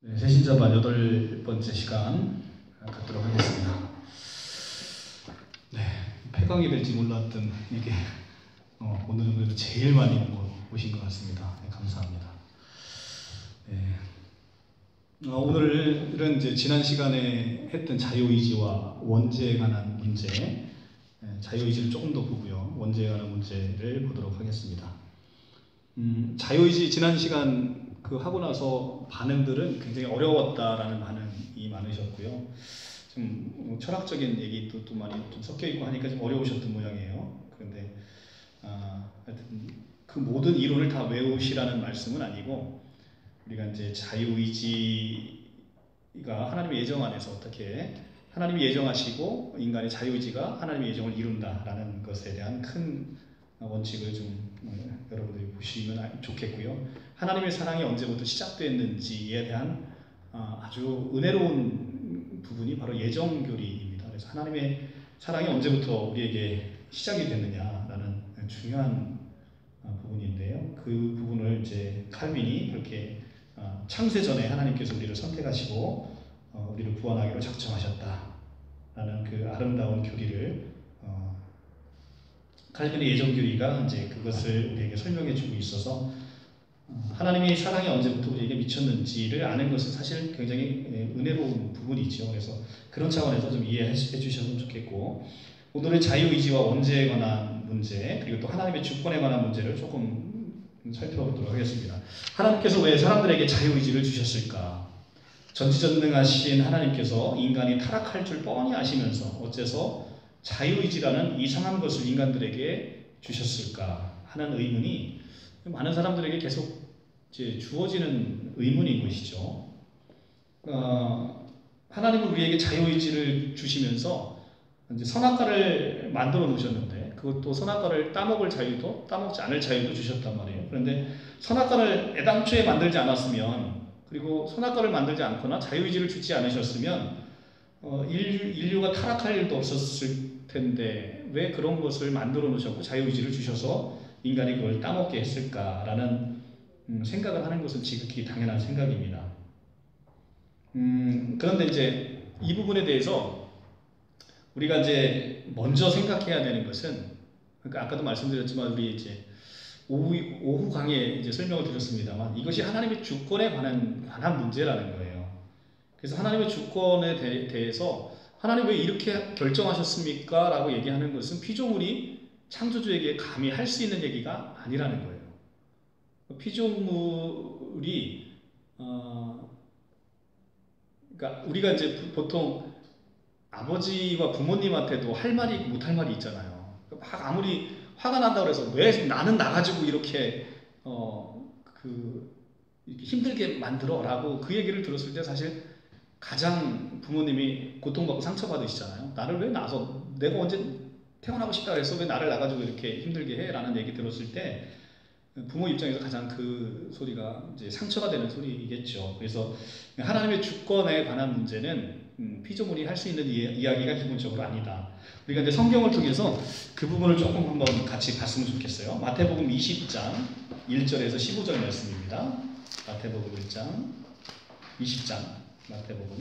네, 새신자반 8번째 시간 갖도록 하겠습니다. 네, 폐강이 될지 몰랐던 이게 오늘은 그래도 제일 많이 오신 것 같습니다. 네, 감사합니다. 네, 오늘은 이제 지난 시간에 했던 자유의지와 원죄에 관한 문제, 자유의지를 조금 더 보고요, 원죄에 관한 문제를 보도록 하겠습니다. 자유의지 지난 시간 하고 나서 반응들은 굉장히 어려웠다라는 반응이 많으셨고요. 좀 철학적인 얘기도 또 많이 좀 섞여 있고 하니까 좀 어려우셨던 모양이에요. 그런데 하여튼 그 모든 이론을 다 외우시라는 말씀은 아니고, 우리가 이제 자유의지가 하나님의 예정 안에서 어떻게 하나님이 예정하시고 인간의 자유의지가 하나님의 예정을 이룬다라는 것에 대한 큰 원칙을 좀 여러분들이 보시면 좋겠고요. 하나님의 사랑이 언제부터 시작됐는지에 대한 아주 은혜로운 부분이 바로 예정교리입니다. 그래서 하나님의 사랑이 언제부터 우리에게 시작이 됐느냐라는 중요한 부분인데요. 그 부분을 이제 칼빈이 그렇게 창세 전에 하나님께서 우리를 선택하시고 우리를 구원하기로 작정하셨다라는 그 아름다운 교리를 칼빈의 예정교리가 이제 그것을 우리에게 설명해주고 있어서 하나님의 사랑이 언제부터 우리에게 미쳤는지를 아는 것은 사실 굉장히 은혜로운 부분이죠. 그래서 그런 차원에서 좀 이해해 주셨으면 좋겠고, 오늘은 자유의지와 원죄에 관한 문제, 그리고 또 하나님의 주권에 관한 문제를 조금 살펴보도록 하겠습니다. 하나님께서 왜 사람들에게 자유의지를 주셨을까? 전지전능하신 하나님께서 인간이 타락할 줄 뻔히 아시면서 어째서 자유의지라는 이상한 것을 인간들에게 주셨을까 하는 의문이 많은 사람들에게 계속 이제 주어지는 의문인 것이죠. 하나님은 우리에게 자유의지를 주시면서 이제 선악과를 만들어 놓으셨는데, 그것도 선악과를 따먹을 자유도 따먹지 않을 자유도 주셨단 말이에요. 그런데 선악과를 애당초에 만들지 않았으면, 그리고 선악과를 만들지 않거나 자유의지를 주지 않으셨으면 인류가 타락할 일도 없었을 텐데 왜 그런 것을 만들어 놓으셨고 자유의지를 주셔서 인간이 그걸 따먹게 했을까라는 생각을 하는 것은 지극히 당연한 생각입니다. 그런데 이제 이 부분에 대해서 우리가 이제 먼저 생각해야 되는 것은, 그러니까 아까도 말씀드렸지만 우리 이제 오후 강의에 이제 설명을 드렸습니다만, 이것이 하나님의 주권에 관한 문제라는 거예요. 그래서 하나님의 주권에 대해서 하나님 왜 이렇게 결정하셨습니까? 라고 얘기하는 것은 피조물이 창조주에게 감히 할 수 있는 얘기가 아니라는 거예요. 피조물이 그러니까 우리가 이제 보통 아버지와 부모님한테도 할 말이 있고 못할 말이 있잖아요. 막 아무리 화가 난다고 해서 왜 나는 나가지고 이렇게 이렇게 힘들게 만들어라고 그 얘기를 들었을 때 사실 가장 부모님이 고통받고 상처받으시잖아요. 나를 왜 낳아서, 내가 언제 태어나고 싶다 그래서 왜 나를 낳아가지고 이렇게 힘들게 해? 라는 얘기 들었을 때 부모 입장에서 가장 그 소리가 이제 상처가 되는 소리이겠죠. 그래서 하나님의 주권에 관한 문제는 피조물이 할 수 있는 이야기가 기본적으로 아니다. 우리가 이제 성경을 통해서 그 부분을 조금 한번 같이 봤으면 좋겠어요. 마태복음 20장 1절에서 15절 말씀입니다. 마태복음 1장 20장 마태복음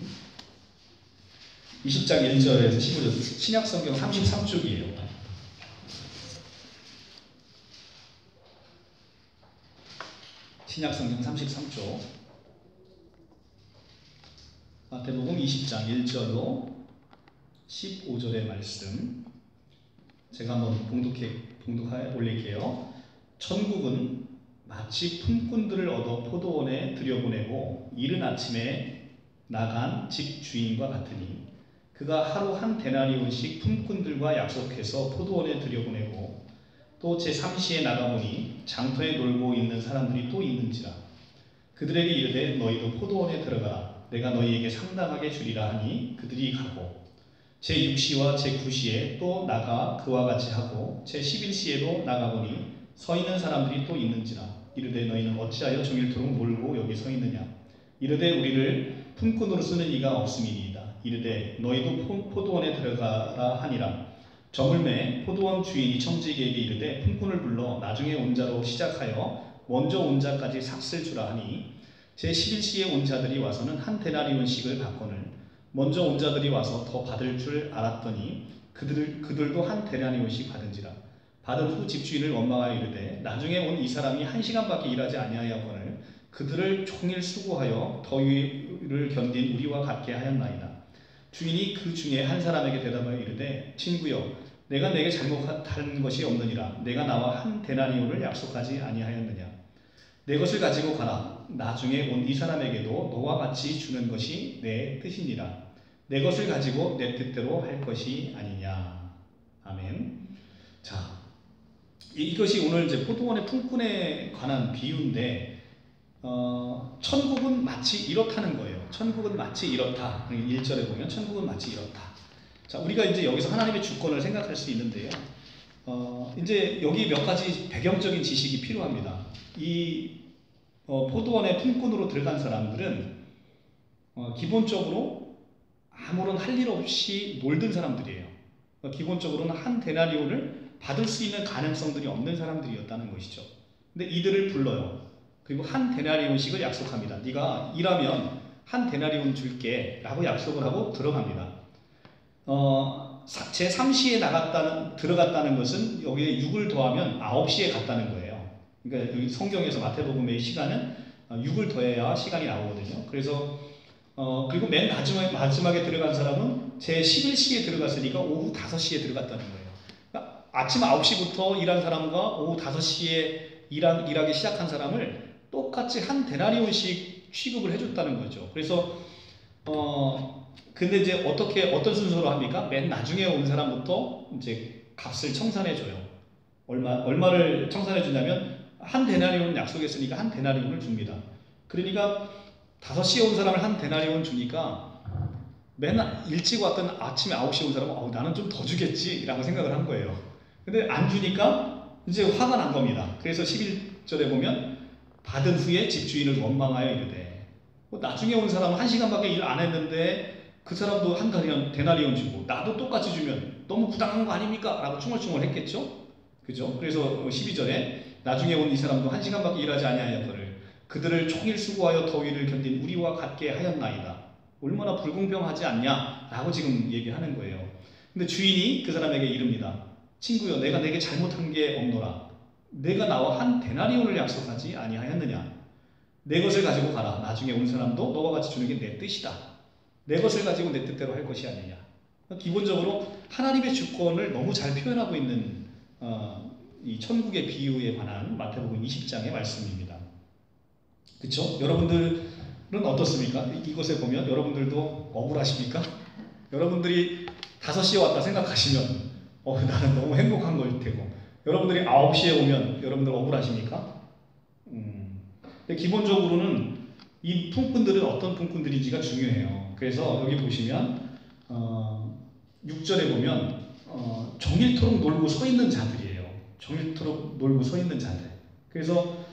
20장 1절에서 15절, 신약성경 33쪽이에요. 신약성경 33쪽 마태복음 20장 1절로 15절의 말씀 제가 한번 봉독해 올릴게요. 천국은 마치 품꾼들을 얻어 포도원에 들여보내고 이른 아침에 나간 집 주인과 같으니, 그가 하루 한 데나리온씩 품꾼들과 약속해서 포도원에 들여보내고 또 제3시에 나가보니 장터에 놀고 있는 사람들이 또 있는지라. 그들에게 이르되 너희도 포도원에 들어가라. 내가 너희에게 상당하게 주리라 하니 그들이 가고 제6시와 제9시에 또 나가 그와 같이 하고 제11시에도 나가보니 서 있는 사람들이 또 있는지라. 이르되 너희는 어찌하여 종일토록 놀고 여기 서 있느냐. 이르되 우리를 품꾼으로 쓰는 이가 없음이니이다. 이르되 너희도 포도원에 들어가라 하니라. 저물매 포도원 주인이 청지기에게 이르되 품꾼을 불러 나중에 온 자로 시작하여 먼저 온 자까지 삭슬 주라 하니, 제11시에 온 자들이 와서는 한 데나리온씩을 받거늘 먼저 온 자들이 와서 더 받을 줄 알았더니 그들도 한 데나리온씩 받은지라. 받은 후 집주인을 원망하여 이르되 나중에 온 이 사람이 1시간밖에 일하지 아니하였거늘 그들을 종일 수고하여 더위를 견딘 우리와 같게 하였나이다. 주인이 그 중에 한 사람에게 대답하여 이르되 친구여 내가 내게 잘못한 것이 없느니라. 내가 나와 한 데나리온을 약속하지 아니하였느냐. 내 것을 가지고 가라. 나중에 온 이 사람에게도 너와 같이 주는 것이 내 뜻이니라. 내 것을 가지고 내 뜻대로 할 것이 아니냐. 아멘. 자, 이것이 오늘 이제 포도원의 품꾼에 관한 비유인데, 천국은 마치 이렇다는 거예요. 천국은 마치 이렇다. 1절에 보면 천국은 마치 이렇다. 자, 우리가 이제 여기서 하나님의 주권을 생각할 수 있는데요. 이제 여기 몇 가지 배경적인 지식이 필요합니다. 이 포도원의 품꾼으로 들어간 사람들은 기본적으로 아무런 할 일 없이 놀던 사람들이에요. 기본적으로는 한 데나리온을 받을 수 있는 가능성들이 없는 사람들이었다는 것이죠. 근데 이들을 불러요. 그리고 한 데나리온씩을 약속합니다. 네가 일하면 한 데나리온 줄게 라고 약속을 하고 들어갑니다. 제3시에 들어갔다는 것은 여기에 6을 더하면 9시에 갔다는 거예요. 그러니까 여기 성경에서 마태복음의 시간은 6을 더해야 시간이 나오거든요. 그래서 그리고 맨 마지막에 들어간 사람은 제11시에 들어갔으니까 오후 5시에 들어갔다는 거예요. 그러니까 아침 9시부터 일한 사람과 오후 5시에 일하기 시작한 사람을 똑같이 한 데나리온씩 취급을 해줬다는 거죠. 그래서 근데 이제 어떤 순서로 합니까? 맨 나중에 온 사람부터 이제 값을 청산해줘요. 얼마를 청산해주냐면 한 데나리온 약속했으니까 한 데나리온을 줍니다. 그러니까 5시에 온 사람을 한 데나리온 주니까 맨날 일찍 왔던 아침에 9시에 온 사람은 나는 좀 더 주겠지 라고 생각을 한 거예요. 근데 안 주니까 이제 화가 난 겁니다. 그래서 11절에 보면 받은 후에 집주인을 원망하여 이르되 나중에 온 사람은 1시간밖에 일 안 했는데 그 사람도 한 데나리온 주고 나도 똑같이 주면 너무 부당한 거 아닙니까? 라고 충얼충얼 했겠죠? 그죠? 그래서 12절에 나중에 온 이 사람도 1시간밖에 일하지 아니하였거늘 그들을 종일 수고하여 더위를 견딘 우리와 같게 하였나이다. 얼마나 불공평하지 않냐? 라고 지금 얘기하는 거예요. 근데 주인이 그 사람에게 이릅니다. 친구여 내가 내게 잘못한 게 없노라. 내가 나와 한 데나리온을 약속하지 아니하였느냐. 내 것을 가지고 가라. 나중에 온 사람도 너와 같이 주는 게 내 뜻이다. 내 것을 가지고 내 뜻대로 할 것이 아니냐. 기본적으로 하나님의 주권을 너무 잘 표현하고 있는 이 천국의 비유에 관한 마태복음 20장의 말씀입니다. 그렇죠? 여러분들은 어떻습니까? 이것에 보면 여러분들도 억울하십니까? 여러분들이 5시에 왔다 생각하시면 나는 너무 행복한 걸 테고 여러분들이 9시에 오면 여러분들 억울하십니까? 근데 기본적으로는 이 품꾼들은 어떤 품꾼들인지가 중요해요. 그래서 여기 보시면 6절에 보면 종일토록 놀고 서 있는 자들이에요. 종일토록 놀고 서 있는 자들. 그래서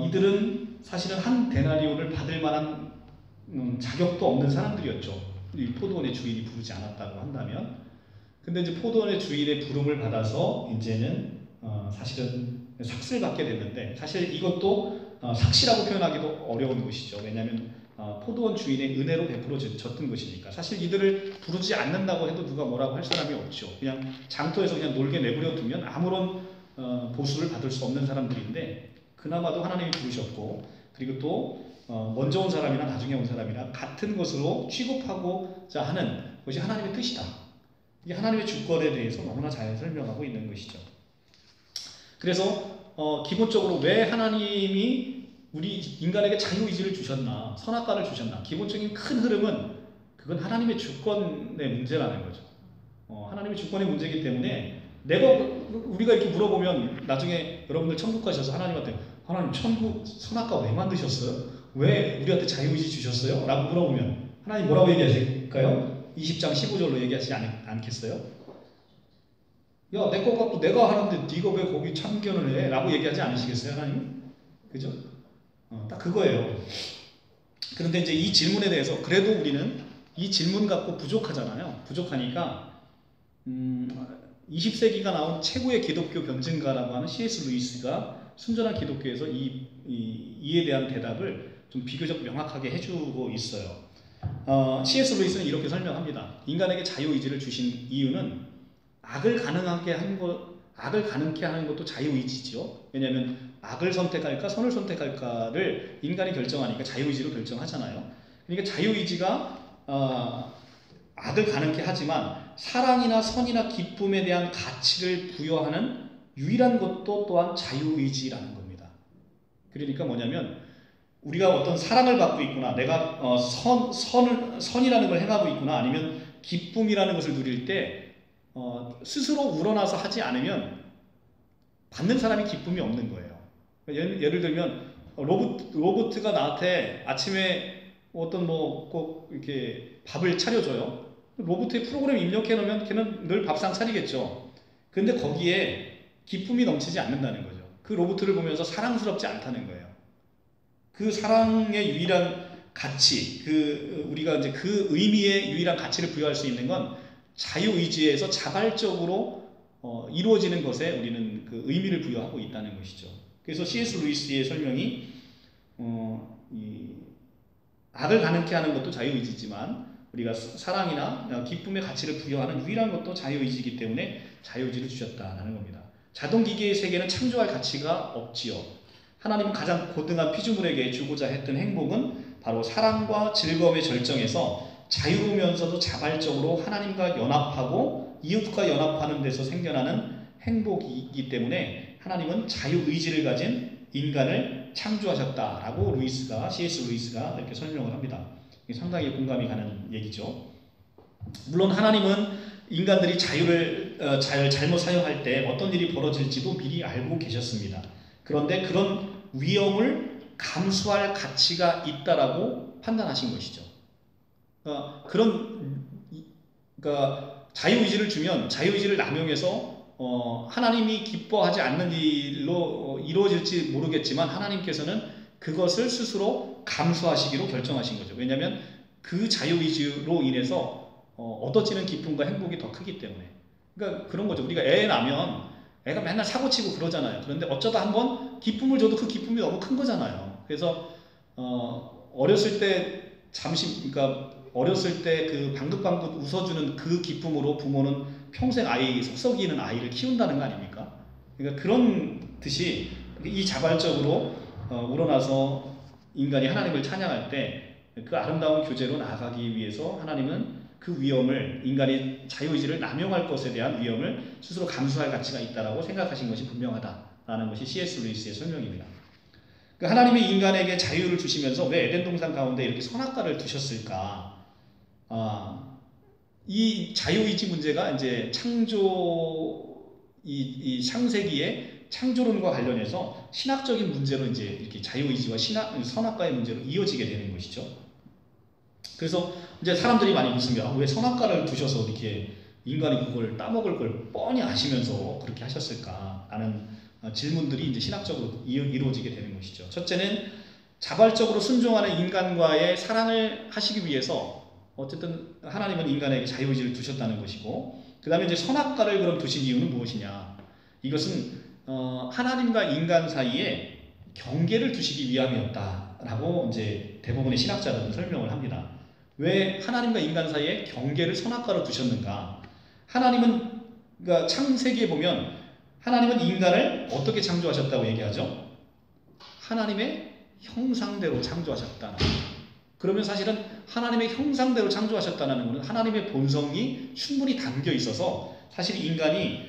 이들은 사실은 한 데나리온을 받을 만한 자격도 없는 사람들이었죠. 이 포도원의 주인이 부르지 않았다고 한다면. 근데 이제 포도원의 주인의 부름을 받아서 이제는 사실은 삭슬 받게 됐는데 사실 이것도 삭시라고 표현하기도 어려운 것이죠. 왜냐하면 포도원 주인의 은혜로 베풀어졌던 것이니까. 사실 이들을 부르지 않는다고 해도 누가 뭐라고 할 사람이 없죠. 그냥 장터에서 그냥 놀게 내버려 두면 아무런 보수를 받을 수 없는 사람들인데 그나마도 하나님이 부르셨고 그리고 또 먼저 온 사람이나 나중에 온 사람이나 같은 것으로 취급하고자 하는 것이 하나님의 뜻이다. 이게 하나님의 주권에 대해서 너무나 잘 설명하고 있는 것이죠. 그래서 기본적으로 왜 하나님이 우리 인간에게 자유의지를 주셨나, 선악과를 주셨나, 기본적인 큰 흐름은 그건 하나님의 주권의 문제라는 거죠. 하나님의 주권의 문제이기 때문에 우리가 이렇게 물어보면 나중에 여러분들 천국 가셔서 하나님한테 하나님 천국 선악과 왜 만드셨어요? 왜 우리한테 자유의지 주셨어요? 라고 물어보면 하나님 뭐라고 얘기하실까요? 20장 15절로 얘기하지 않겠어요? 야, 내 것 갖고 내가 하는데 네가 왜 거기 참견을 해? 라고 얘기하지 않으시겠어요, 하나님? 그죠? 딱 그거예요. 그런데 이제 이 질문에 대해서 그래도 우리는 이 질문 갖고 부족하잖아요. 부족하니까 20세기가 나온 최고의 기독교 변증가라고 하는 C.S. 루이스가 순전한 기독교에서 이에 대한 대답을 좀 비교적 명확하게 해주고 있어요. C.S. 루이스는 이렇게 설명합니다. 인간에게 자유의지를 주신 이유는 악을 가능하게 하는 것도 자유의지죠. 왜냐하면 악을 선택할까 선을 선택할까를 인간이 결정하니까 자유의지로 결정하잖아요. 그러니까 자유의지가 악을 가능케 하지만 사랑이나 선이나 기쁨에 대한 가치를 부여하는 유일한 것도 또한 자유의지라는 겁니다. 그러니까 뭐냐면 우리가 어떤 사랑을 받고 있구나, 내가 선이라는 걸 행하고 있구나, 아니면 기쁨이라는 것을 누릴 때 스스로 우러나서 하지 않으면 받는 사람이 기쁨이 없는 거예요. 예를 들면 로봇가 나한테 아침에 어떤 꼭 이렇게 밥을 차려줘요. 로봇의 프로그램 입력해 놓으면 걔는 늘 밥상 차리겠죠. 근데 거기에 기쁨이 넘치지 않는다는 거죠. 그 로봇을 보면서 사랑스럽지 않다는 거예요. 그 사랑의 유일한 가치, 우리가 이제 그 의미의 유일한 가치를 부여할 수 있는 건 자유의지에서 자발적으로 이루어지는 것에 우리는 그 의미를 부여하고 있다는 것이죠. 그래서 C.S. 루이스의 설명이 이 악을 가능케 하는 것도 자유의지지만 우리가 사랑이나 기쁨의 가치를 부여하는 유일한 것도 자유의지이기 때문에 자유의지를 주셨다는 겁니다. 자동기계의 세계는 창조할 가치가 없지요. 하나님은 가장 고등한 피조물에게 주고자 했던 행복은 바로 사랑과 즐거움의 절정에서 자유로우면서도 자발적으로 하나님과 연합하고 이웃과 연합하는 데서 생겨나는 행복이기 때문에 하나님은 자유의지를 가진 인간을 창조하셨다라고 C.S. 루이스가 이렇게 설명을 합니다. 상당히 공감이 가는 얘기죠. 물론 하나님은 인간들이 자유를 잘못 사용할 때 어떤 일이 벌어질지도 미리 알고 계셨습니다. 그런데 그런 위험을 감수할 가치가 있다라고 판단하신 것이죠. 그러니까 자유의지를 주면 자유의지를 남용해서 하나님이 기뻐하지 않는 일로 이루어질지 모르겠지만 하나님께서는 그것을 스스로 감수하시기로 결정하신 거죠. 왜냐하면 그 자유의지로 인해서 얻어지는 기쁨과 행복이 더 크기 때문에. 그러니까 그런 거죠. 우리가 애 낳으면 애가 맨날 사고치고 그러잖아요. 그런데 어쩌다 한번 기쁨을 줘도 그 기쁨이 너무 큰 거잖아요. 그래서 어렸을 때 그러니까 어렸을 때 그 방긋방긋 웃어주는 그 기쁨으로 부모는 평생 속썩이는 아이를 키운다는 거 아닙니까? 그러니까 그런 듯이 이 자발적으로 우러나서 인간이 하나님을 찬양할 때 그 아름다운 교제로 나아가기 위해서 하나님은 그 위험을, 인간이 자유의지를 남용할 것에 대한 위험을 스스로 감수할 가치가 있다고 생각하신 것이 분명하다라는 것이 C.S. 루이스의 설명입니다. 하나님이 인간에게 자유를 주시면서 왜 에덴 동산 가운데 이렇게 선악과를 두셨을까? 이 자유의지 문제가 이제 이 창세기의 창조론과 관련해서 신학적인 문제로 이제 이렇게 자유의지와 선악과의 문제로 이어지게 되는 것이죠. 그래서 이제 사람들이 많이 묻습니다. 왜 선악과를 두셔서 이렇게 인간이 그걸 따먹을 걸 뻔히 아시면서 그렇게 하셨을까? 라는 질문들이 이제 신학적으로 이루어지게 되는 것이죠. 첫째는 자발적으로 순종하는 인간과의 사랑을 하시기 위해서 어쨌든 하나님은 인간에게 자유의지를 두셨다는 것이고, 그 다음에 이제 선악과를 그럼 두신 이유는 무엇이냐? 이것은 하나님과 인간 사이에 경계를 두시기 위함이었다라고 이제 대부분의 신학자들은 설명을 합니다. 왜 하나님과 인간 사이에 경계를 선악과로 두셨는가? 하나님은, 그러니까 창세기에 보면 하나님은 인간을 어떻게 창조하셨다고 얘기하죠? 하나님의 형상대로 창조하셨다는 거예요. 그러면 사실은 하나님의 형상대로 창조하셨다는 것은 하나님의 본성이 충분히 담겨 있어서 사실 인간이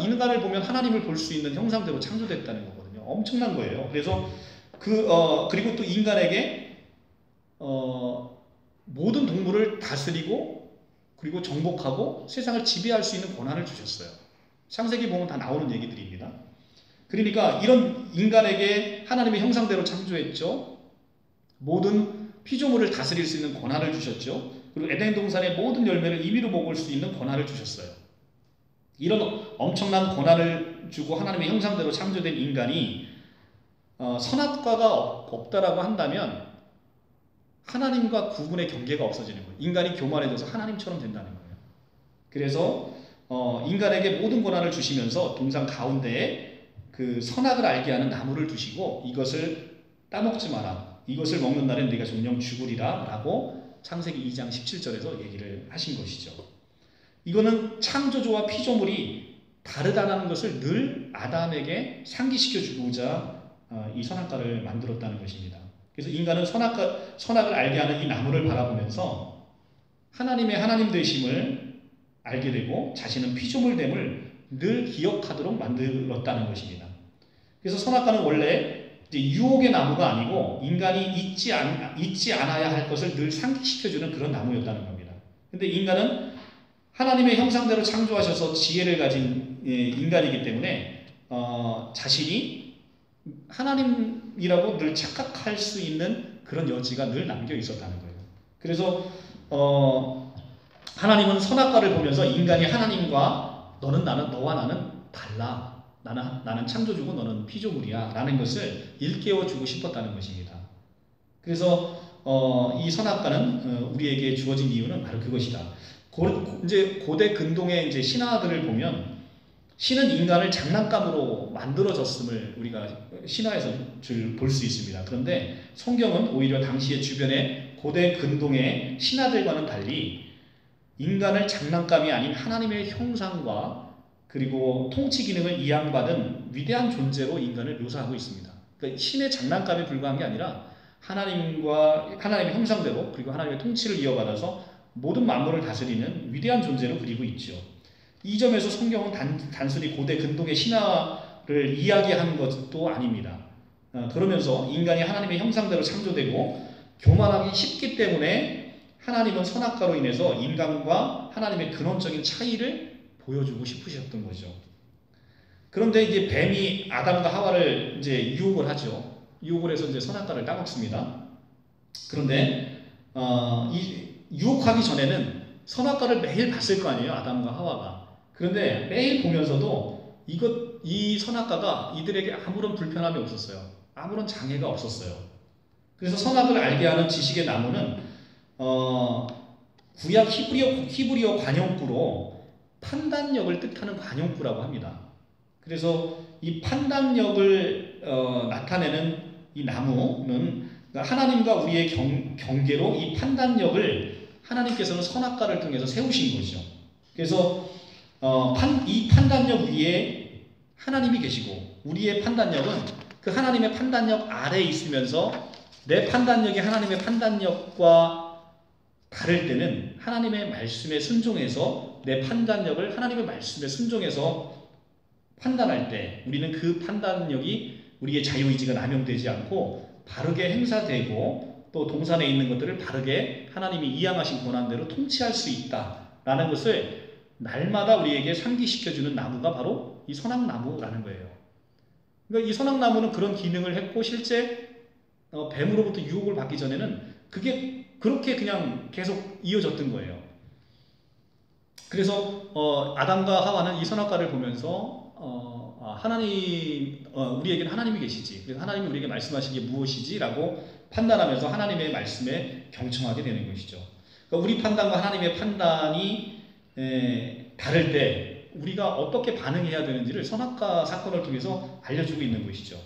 인간을 보면 하나님을 볼 수 있는 형상대로 창조됐다는 거거든요. 엄청난 거예요. 그래서 그리고 또 인간에게 모든 동물을 다스리고 그리고 정복하고 세상을 지배할 수 있는 권한을 주셨어요. 창세기 보면 다 나오는 얘기들입니다. 그러니까 이런 인간에게 하나님의 형상대로 창조했죠. 모든 피조물을 다스릴 수 있는 권한을 주셨죠. 그리고 에덴 동산의 모든 열매를 임의로 먹을 수 있는 권한을 주셨어요. 이런 엄청난 권한을 주고 하나님의 형상대로 창조된 인간이 선악과가 없다라고 한다면 하나님과 구분의 경계가 없어지는 거예요. 인간이 교만해져서 하나님처럼 된다는 거예요. 그래서 인간에게 모든 권한을 주시면서 동산 가운데에 그 선악을 알게 하는 나무를 두시고 이것을 따먹지 마라. 이것을 먹는 날엔 네가 정령 죽으리라 라고 창세기 2장 17절에서 얘기를 하신 것이죠. 이거는 창조주와 피조물이 다르다는 것을 늘 아담에게 상기시켜 주고자 이 선악과를 만들었다는 것입니다. 그래서 인간은 선악을 알게 하는 이 나무를 바라보면서 하나님의 하나님 되심을 알게 되고 자신은 피조물됨을 늘 기억하도록 만들었다는 것입니다. 그래서 선악과는 원래 이제 유혹의 나무가 아니고 인간이 잊지 않아야 할 것을 늘 상기시켜주는 그런 나무였다는 겁니다. 근데 인간은 하나님의 형상대로 창조하셔서 지혜를 가진 인간이기 때문에 자신이 하나님이라고 늘 착각할 수 있는 그런 여지가 늘 남겨 있었다는 거예요. 그래서 하나님은 선악과를 보면서 인간이 하나님과 너와 나는 달라. 나는 창조주고 너는 피조물이야 라는 것을 일깨워주고 싶었다는 것입니다. 그래서 이 선악과는 우리에게 주어진 이유는 바로 그것이다. 이제 고대 근동의 이제 신화들을 보면 신은 인간을 장난감으로 만들어졌음을 우리가 신화에서 볼 수 있습니다. 그런데 성경은 오히려 당시의 주변의 고대 근동의 신화들과는 달리 인간을 장난감이 아닌 하나님의 형상과 그리고 통치 기능을 이양받은 위대한 존재로 인간을 묘사하고 있습니다. 그러니까 신의 장난감에 불과한 게 아니라 하나님의 형상대로 그리고 하나님의 통치를 이어받아서 모든 만물을 다스리는 위대한 존재로 그리고 있죠. 이 점에서 성경은 단순히 고대 근동의 신화를 이야기하는 것도 아닙니다. 그러면서 인간이 하나님의 형상대로 창조되고 교만하기 쉽기 때문에 하나님은 선악과로 인해서 인간과 하나님의 근원적인 차이를 보여주고 싶으셨던 거죠. 그런데 이제 뱀이 아담과 하와를 이제 유혹을 하죠. 유혹을 해서 이제 선악과를 따먹습니다. 그런데 유혹하기 전에는 선악과를 매일 봤을 거 아니에요, 아담과 하와가. 그런데 매일 보면서도 이 선악과가 이들에게 아무런 불편함이 없었어요. 아무런 장애가 없었어요. 그래서 선악을 알게 하는 지식의 나무는 구약 히브리어 관용구로 판단력을 뜻하는 관용구라고 합니다. 그래서 이 판단력을 나타내는 이 나무는 하나님과 우리의 경계로 이 판단력을 하나님께서는 선악과를 통해서 세우신 거죠. 그래서 이 판단력 위에 하나님이 계시고 우리의 판단력은 그 하나님의 판단력 아래에 있으면서 내 판단력이 하나님의 판단력과 다를 때는 하나님의 말씀에 순종해서 내 판단력을 하나님의 말씀에 순종해서 판단할 때 우리는 그 판단력이 우리의 자유의지가 남용되지 않고 바르게 행사되고 또 동산에 있는 것들을 바르게 하나님이 이양하신 권한대로 통치할 수 있다라는 것을 날마다 우리에게 상기시켜주는 나무가 바로 이 선악나무라는 거예요. 그러니까 이 선악나무는 그런 기능을 했고 실제 뱀으로부터 유혹을 받기 전에는 그게 그렇게 그냥 계속 이어졌던 거예요. 그래서 아담과 하와는 이 선악과를 보면서 우리에게는 하나님이 계시지. 그래서 하나님이 우리에게 말씀하신 게 무엇이지? 라고 판단하면서 하나님의 말씀에 경청하게 되는 것이죠. 그러니까 우리 판단과 하나님의 판단이 다를 때 우리가 어떻게 반응해야 되는지를 선악과 사건을 통해서 알려주고 있는 것이죠.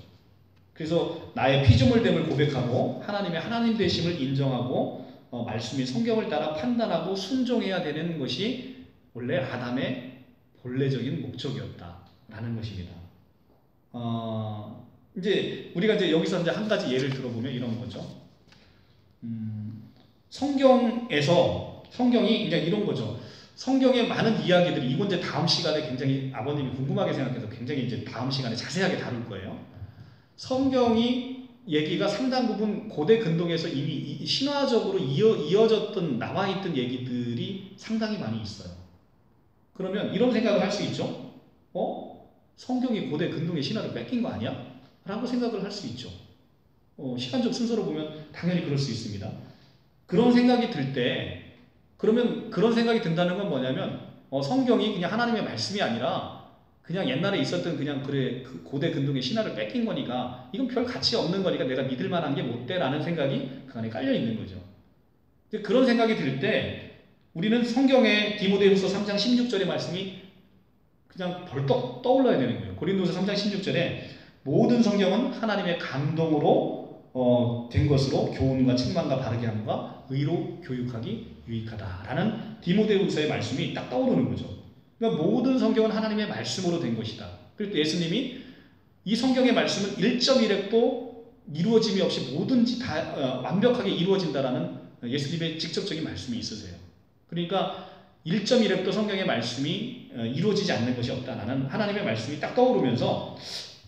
그래서 나의 피조물됨을 고백하고 하나님의 하나님 되심을 인정하고 말씀인 성경을 따라 판단하고 순종해야 되는 것이 원래 아담의 본래적인 목적이었다라는 것입니다. 이제 우리가 이제 여기서 이제 한 가지 예를 들어보면 이런 거죠. 성경이 이제 이런 거죠. 성경의 많은 이야기들이 이건 이제 다음 시간에 굉장히 아버님이 궁금하게 생각해서 굉장히 이제 다음 시간에 자세하게 다룰 거예요. 성경이 얘기가 상당 부분 고대 근동에서 이미 신화적으로 이어졌던 나와 있던 얘기들이 상당히 많이 있어요. 그러면 이런 생각을 할 수 있죠. 성경이 고대 근동의 신화를 뺏긴 거 아니야? 라고 생각을 할 수 있죠. 시간적 순서로 보면 당연히 그럴 수 있습니다. 그런 생각이 들 때 그러면 그런 생각이 든다는 건 뭐냐면 성경이 그냥 하나님의 말씀이 아니라 그냥 옛날에 있었던 그 고대 근동의 신화를 뺏긴 거니까 이건 별 가치 없는 거니까 내가 믿을 만한 게 못 돼라는 생각이 그 안에 깔려 있는 거죠. 그런 생각이 들 때 우리는 성경의 디모데후서 3장 16절의 말씀이 그냥 벌떡 떠올라야 되는 거예요. 고린도서 3장 16절에 모든 성경은 하나님의 감동으로 된 것으로 교훈과 책망과 바르게 함과 의로 교육하기 유익하다라는 디모데후서의 말씀이 딱 떠오르는 거죠. 그러니까 모든 성경은 하나님의 말씀으로 된 것이다. 그리고 예수님이 이 성경의 말씀은 1.1획도 이루어짐이 없이 뭐든지 다 완벽하게 이루어진다라는 예수님의 직접적인 말씀이 있으세요. 그러니까 1.1획도 성경의 말씀이 이루어지지 않는 것이 없다라는 하나님의 말씀이 딱 떠오르면서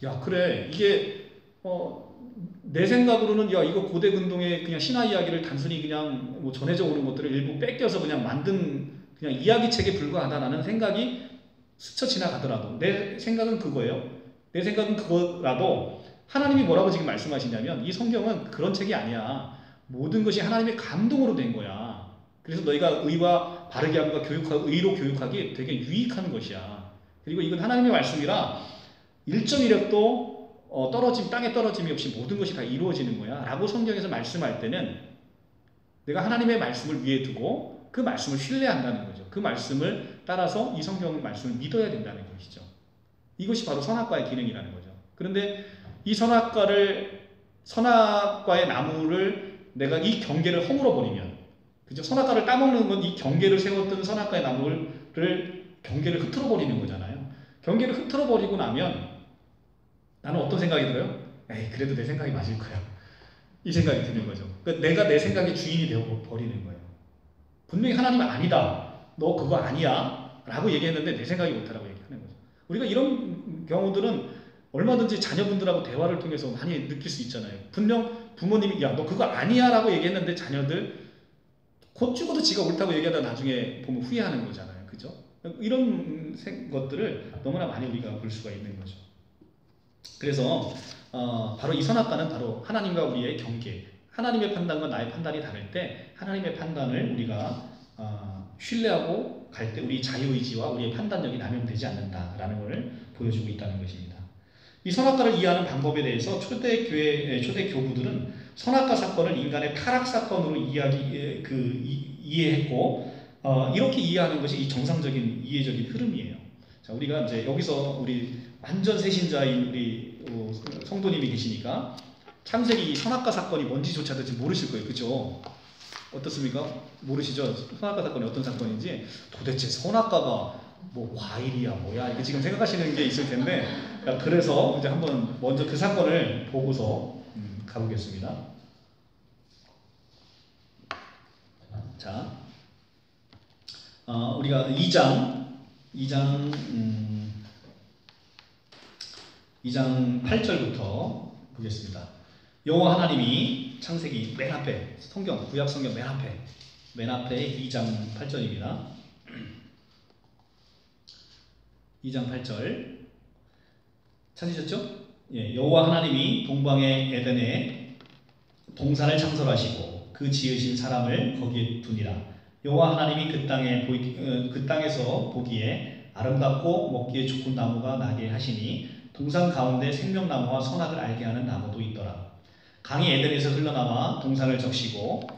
야 그래 이게 내 생각으로는 야 이거 고대 근동의 그냥 신화 이야기를 단순히 그냥 뭐 전해져 오는 것들을 일부 뺏겨서 그냥 만든 그냥 이야기책에 불과하다라는 생각이 스쳐 지나가더라도 내 생각은 그거예요. 내 생각은 그거라도 하나님이 뭐라고 지금 말씀하시냐면 이 성경은 그런 책이 아니야. 모든 것이 하나님의 감동으로 된 거야. 그래서 너희가 의와 바르게 함과 교육하고 의로 교육하기 되게 유익한 것이야. 그리고 이건 하나님의 말씀이라 1.1획도 땅에 떨어짐이 없이 모든 것이 다 이루어지는 거야 라고 성경에서 말씀할 때는 내가 하나님의 말씀을 위에 두고 그 말씀을 신뢰한다는 거죠. 그 말씀을 따라서 이 성경 말씀을 믿어야 된다는 것이죠. 이것이 바로 선악과의 기능이라는 거죠. 그런데 이 선악과의 나무를 내가 이 경계를 허물어 버리면, 그죠? 선악과를 따먹는 건 이 경계를 세웠던 선악과의 나무를 경계를 흐트러 버리는 거잖아요. 경계를 흐트러 버리고 나면 나는 어떤 생각이 들어요? 에이, 그래도 내 생각이 맞을 거야. 이 생각이 드는 거죠. 그러니까 내가 내 생각의 주인이 되어 버리는 거예요. 분명히 하나님은 아니다. 너 그거 아니야. 라고 얘기했는데 내 생각이 옳다라고 얘기하는 거죠. 우리가 이런 경우들은 얼마든지 자녀분들하고 대화를 통해서 많이 느낄 수 있잖아요. 분명 부모님이 야, 너 그거 아니야 라고 얘기했는데 자녀들 곧 죽어도 지가 옳다고 얘기하다 나중에 보면 후회하는 거잖아요. 그죠? 이런 것들을 너무나 많이 우리가 볼 수가 있는 거죠. 그래서 바로 이 선악과는 바로 하나님과 우리의 경계, 하나님의 판단과 나의 판단이 다를 때 하나님의 판단을 우리가 신뢰하고 갈 때 우리 자유의지와 우리의 판단력이 남용되지 않는다라는 것을 보여주고 있다는 것입니다. 이 선악과를 이해하는 방법에 대해서 초대 교부들은 선악과 사건을 인간의 타락 사건으로 이해했고 이렇게 이해하는 것이 이 정상적인 이해적인 흐름이에요. 자, 우리가 이제 여기서 우리 완전 새신자인 우리 성도님이 계시니까 창세기 이 선악과 사건이 뭔지조차도 지금 모르실 거예요. 그죠? 어떻습니까? 모르시죠? 선악과 사건이 어떤 사건인지. 도대체 선악과가 뭐 과일이야 뭐야 이렇게 지금 생각하시는 게 있을 텐데, 그래서 이제 한번 먼저 그 사건을 보고서 가보겠습니다. 자, 우리가 2장 8절부터 보겠습니다. 여호와 하나님이 창세기 맨 앞에, 구약 성경 맨 앞에 2장 8절입니다. 2장 8절 찾으셨죠? 예, 여호와 하나님이 동방의 에덴에 동산을 창설하시고 그 지으신 사람을 거기에 두니라. 여호와 하나님이 그 땅에서 보기에 아름답고 먹기에 좋은 나무가 나게 하시니 동산 가운데 생명나무와 선악을 알게 하는 나무도 있더라. 강이 에덴에서 흘러나와 동산을 적시고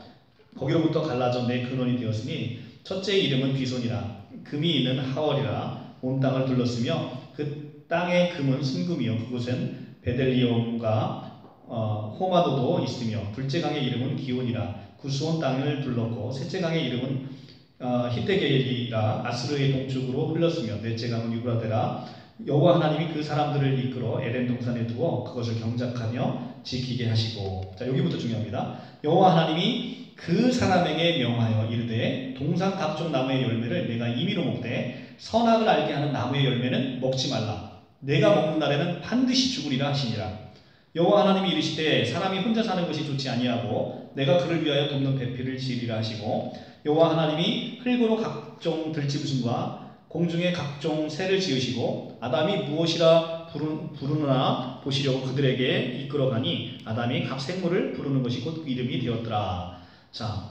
거기로부터 갈라져 내 근원이 되었으니 첫째의 이름은 비손이라. 금이 있는 하월이라. 온 땅을 둘렀으며 그 땅의 금은 순금이요 그곳엔 베델리움과 호마도도 있으며 둘째 강의 이름은 기온이라. 구스온 땅을 둘렀고 셋째 강의 이름은 히데겔이라. 아스르의 동쪽으로 흘렀으며 넷째 강은 유브라데라. 여호와 하나님이 그 사람들을 이끌어 에덴 동산에 두어 그것을 경작하며 지키게 하시고. 자, 여기부터 중요합니다. 여호와 하나님이 그 사람에게 명하여 이르되 동산 각종 나무의 열매를 내가 임의로 먹되 선악을 알게 하는 나무의 열매는 먹지 말라. 내가 먹는 날에는 반드시 죽으리라 하시니라. 여호와 하나님이 이르시되 사람이 혼자 사는 것이 좋지 아니하고 내가 그를 위하여 돕는 배필을 지으리라 하시고, 여호와 하나님이 흙으로 각종 들짐승과 공중의 각종 새를 지으시고 아담이 무엇이라 부르나 보시려고 그들에게 이끌어가니 아담이 각 생물을 부르는 것이 곧 이름이 되었더라. 자,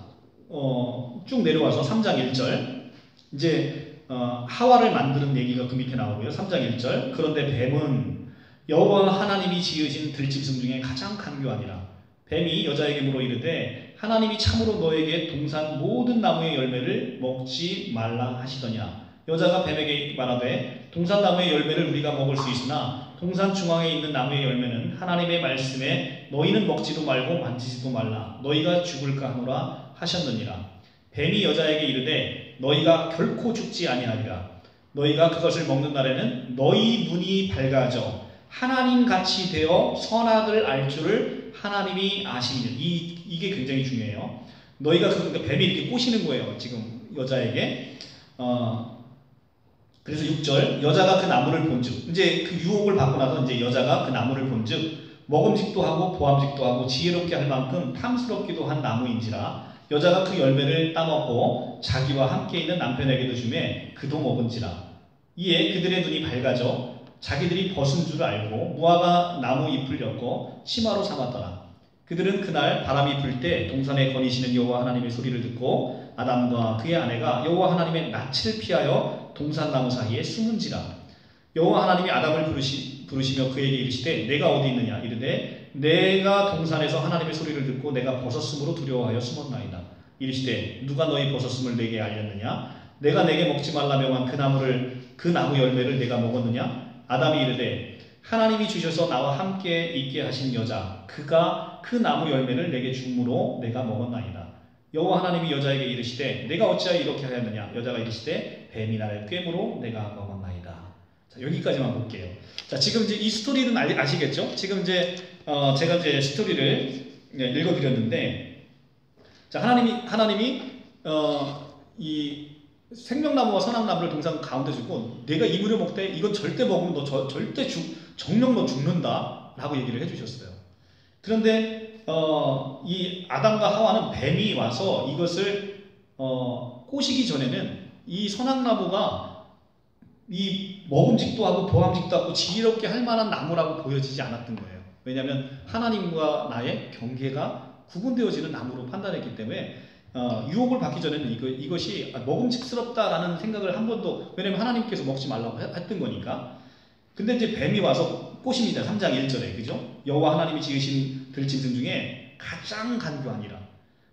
쭉 내려와서 3장 1절 이제 하와를 만드는 얘기가 그 밑에 나오고요. 3장 1절 그런데 뱀은 여호와 하나님이 지으신 들짐승 중에 가장 간교하니라. 뱀이 여자에게 물어 이르되 하나님이 참으로 너에게 동산 모든 나무의 열매를 먹지 말라 하시더냐. 여자가 뱀에게 말하되 동산 나무의 열매를 우리가 먹을 수 있으나 동산 중앙에 있는 나무의 열매는 하나님의 말씀에 너희는 먹지도 말고 만지지도 말라 너희가 죽을까 하노라 하셨느니라. 뱀이 여자에게 이르되 너희가 결코 죽지 아니하리라. 너희가 그것을 먹는 날에는 너희 눈이 밝아져 하나님같이 되어 선악을 알 줄을 하나님이 아시니. 이게 굉장히 중요해요. 너희가 그러니까 뱀이 이렇게 꼬시는 거예요. 지금 여자에게. 그래서 6절 여자가 그 나무를 본즉 이제 그 유혹을 받고 나서 이제 여자가 그 나무를 본즉 먹음직도 하고 보암직도 하고 지혜롭게 할 만큼 탐스럽기도 한 나무인지라 여자가 그 열매를 따먹고 자기와 함께 있는 남편에게도 주매 그도 먹은지라. 이에 그들의 눈이 밝아져 자기들이 벗은 줄 알고 무화과 나무 잎을 엮고 치마로 삼았더라. 그들은 그날 바람이 불 때 동산에 거니시는 여호와 하나님의 소리를 듣고 아담과 그의 아내가 여호와 하나님의 낯을 피하여 동산나무 사이에 숨은지라. 여호와 하나님이 아담을 부르시며 그에게 이르시되 내가 어디 있느냐. 이르되 내가 동산에서 하나님의 소리를 듣고 내가 벗었으므로 두려워하여 숨었나이다. 이르시되 누가 너희 벗었음을 내게 알렸느냐. 내가 내게 먹지 말라 명한 그 나무 열매를 내가 먹었느냐. 아담이 이르되 하나님이 주셔서 나와 함께 있게 하신 여자 그가 그 나무 열매를 내게 주므로 내가 먹었나이다. 여호와 하나님이 여자에게 이르시되 내가 어찌하여 이렇게 하였느냐. 여자가 이르시되 뱀이 나를 꿰므로 내가 먹었나이다. 자, 여기까지만 볼게요. 자, 지금 이제 이 스토리는 아시겠죠? 지금 이제 제가 이제 스토리를 읽어드렸는데, 자, 하나님이 이 생명나무와 선악나무를 동산 가운데 주고 내가 이 물을 먹되 이건 절대 먹으면 너 절대 정령 너 죽는다 라고 얘기를 해주셨어요. 그런데 이 아담과 하와는 뱀이 와서 이것을 꼬시기 전에는 이 선악나무가 이 먹음직도 하고 보암직도 하고 지혜롭게 할 만한 나무라고 보여지지 않았던 거예요. 왜냐하면 하나님과 나의 경계가 구분되어지는 나무로 판단했기 때문에 유혹을 받기 전에는 이것이 먹음직스럽다라는 생각을 한 번도, 왜냐면 하나님께서 먹지 말라고 했던 거니까. 근데 이제 뱀이 와서 꼬십니다. 3장 1절에, 그죠? 여호와 하나님이 지으신 들짐승 중에 가장 간교하니라.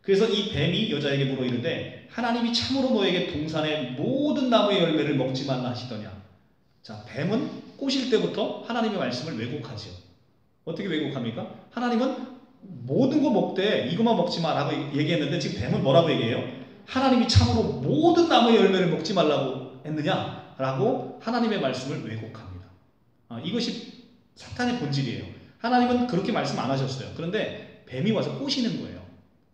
그래서 이 뱀이 여자에게 물어 이르되 하나님이 참으로 너에게 동산의 모든 나무의 열매를 먹지 말라 하시더냐. 자, 뱀은 꼬실 때부터 하나님의 말씀을 왜곡하죠. 어떻게 왜곡합니까? 하나님은 모든 거 먹되 이것만 먹지 마라고 얘기했는데 지금 뱀은 뭐라고 얘기해요? 하나님이 참으로 모든 나무의 열매를 먹지 말라고 했느냐? 라고 하나님의 말씀을 왜곡합니다. 이것이 사탄의 본질이에요. 하나님은 그렇게 말씀 안 하셨어요. 그런데 뱀이 와서 꼬시는 거예요.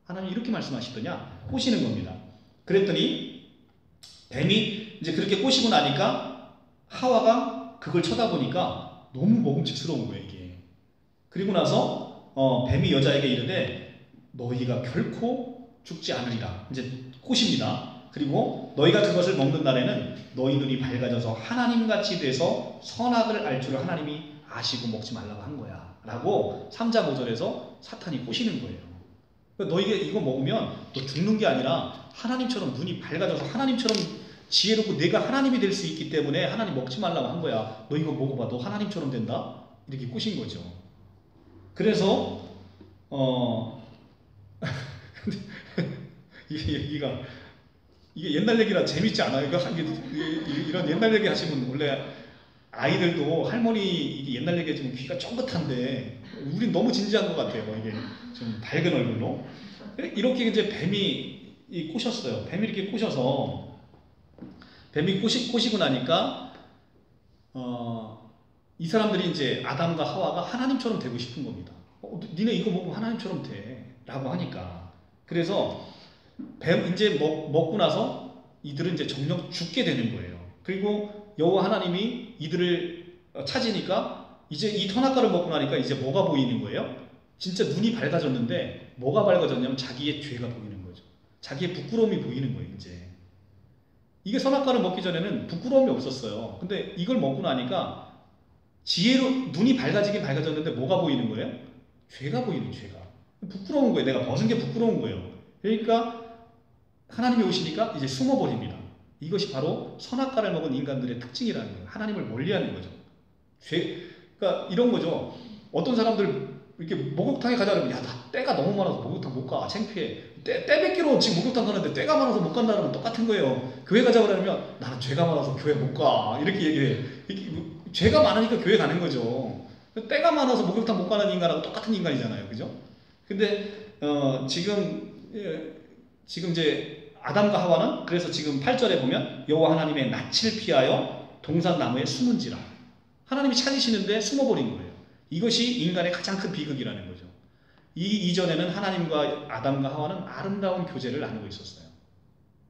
하나님 이렇게 말씀하시더냐? 꼬시는 겁니다. 그랬더니 뱀이 이제 그렇게 꼬시고 나니까 하와가 그걸 쳐다보니까 너무 먹음직스러운 거예요, 이게. 그리고 나서 뱀이 여자에게 이르되 너희가 결코 죽지 않으리라. 이제 꼬십니다. 그리고 너희가 그것을 먹는 날에는 너희 눈이 밝아져서 하나님같이 돼서 선악을 알 줄을 하나님이 아시고 먹지 말라고 한 거야 라고 3장 5절에서 사탄이 꼬시는 거예요. 그러니까 너희가 이거 먹으면 너 죽는 게 아니라 하나님처럼 눈이 밝아져서 하나님처럼 지혜롭고 내가 하나님이 될 수 있기 때문에 하나님 먹지 말라고 한 거야. 너 이거 먹어봐. 너 하나님처럼 된다. 이렇게 꼬신 거죠. 그래서 이게 옛날 얘기라 재밌지 않아요? 이런 옛날 얘기 하시면 원래 아이들도 할머니 옛날 얘기 해주면 귀가 쫑긋한데 우린 너무 진지한 것 같아요. 이게 좀 밝은 얼굴로 이렇게 이제 뱀이 꼬셨어요. 뱀이 이렇게 꼬셔서 뱀이 꼬시고 나니까 이 사람들이 이제 아담과 하와가 하나님처럼 되고 싶은 겁니다. 니네 이거 먹으면 하나님처럼 돼 라고 하니까. 그래서 뱀 이제 먹고 나서 이들은 이제 정녕 죽게 되는 거예요. 그리고 여호와 하나님이 이들을 찾으니까 이제 이 선악과를 먹고 나니까 이제 뭐가 보이는 거예요? 진짜 눈이 밝아졌는데 뭐가 밝아졌냐면 자기의 죄가 보이는 거죠. 자기의 부끄러움이 보이는 거예요. 이제 이게 선악과를 먹기 전에는 부끄러움이 없었어요. 근데 이걸 먹고 나니까 지혜로 눈이 밝아지긴 밝아졌는데 뭐가 보이는 거예요? 죄가 보이는, 죄가. 부끄러운 거예요. 내가 벗은 게 부끄러운 거예요. 그러니까 하나님이 오시니까 이제 숨어버립니다. 이것이 바로 선악과를 먹은 인간들의 특징이라는 거예요. 하나님을 멀리하는 거죠. 그러니까 이런 거죠. 어떤 사람들 이렇게 목욕탕에 가자 그러면 야, 나 때가 너무 많아서 목욕탕 못 가. 창피해. 때 뺏기로 지금 목욕탕 가는데 때가 많아서 못 간다는 건 똑같은 거예요. 교회 가자 그러면 나는 죄가 많아서 교회 못 가. 이렇게 얘기해. 죄가 많으니까 교회 가는 거죠. 때가 많아서 목욕탕 못 가는 인간하고 똑같은 인간이잖아요. 그죠? 근데 지금 이제 아담과 하와는 그래서 지금 8절에 보면 여호와 하나님의 낯을 피하여 동산나무에 숨은지라. 하나님이 찾으시는데 숨어버린 거예요. 이것이 인간의 가장 큰 비극이라는 거죠. 이전에는 하나님과 아담과 하와는 아름다운 교제를 나누고 있었어요.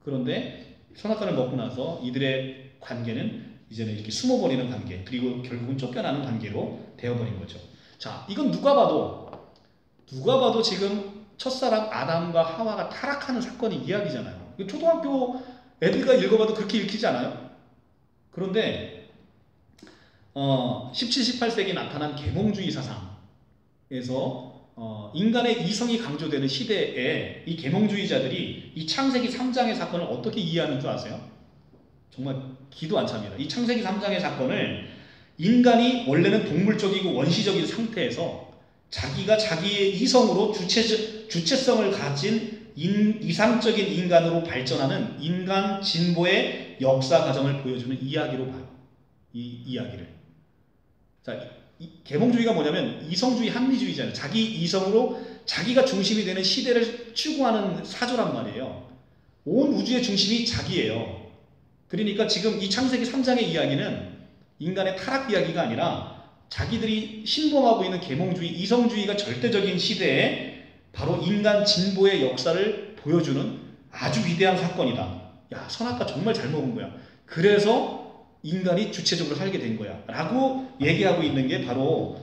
그런데 선악과를 먹고 나서 이들의 관계는 이제는 이렇게 숨어버리는 관계, 그리고 결국은 쫓겨나는 관계로 되어버린 거죠. 자, 이건 누가 봐도 지금 첫사람 아담과 하와가 타락하는 사건의 이야기잖아요. 초등학교 애들과 읽어봐도 그렇게 읽히지 않아요? 그런데 17, 18세기 나타난 계몽주의 사상에서 인간의 이성이 강조되는 시대에 이 계몽주의자들이 이 창세기 3장의 사건을 어떻게 이해하는 줄 아세요? 정말 기도 안 찹니다. 이 창세기 3장의 사건을 인간이 원래는 동물적이고 원시적인 상태에서 자기가 자기의 이성으로 주체성을 가진 이상적인 인간으로 발전하는 인간 진보의 역사 과정을 보여주는 이야기로 봐요. 이 이야기를. 자, 계몽주의가 뭐냐면 이성주의 합리주의잖아요. 자기 이성으로 자기가 중심이 되는 시대를 추구하는 사조란 말이에요. 온 우주의 중심이 자기예요. 그러니까 지금 이 창세기 3장의 이야기는 인간의 타락 이야기가 아니라 자기들이 신봉하고 있는 계몽주의, 이성주의가 절대적인 시대에 바로 인간 진보의 역사를 보여주는 아주 위대한 사건이다. 야, 선악과 정말 잘 먹은 거야. 그래서 인간이 주체적으로 살게 된 거야 라고 얘기하고 있는 게 바로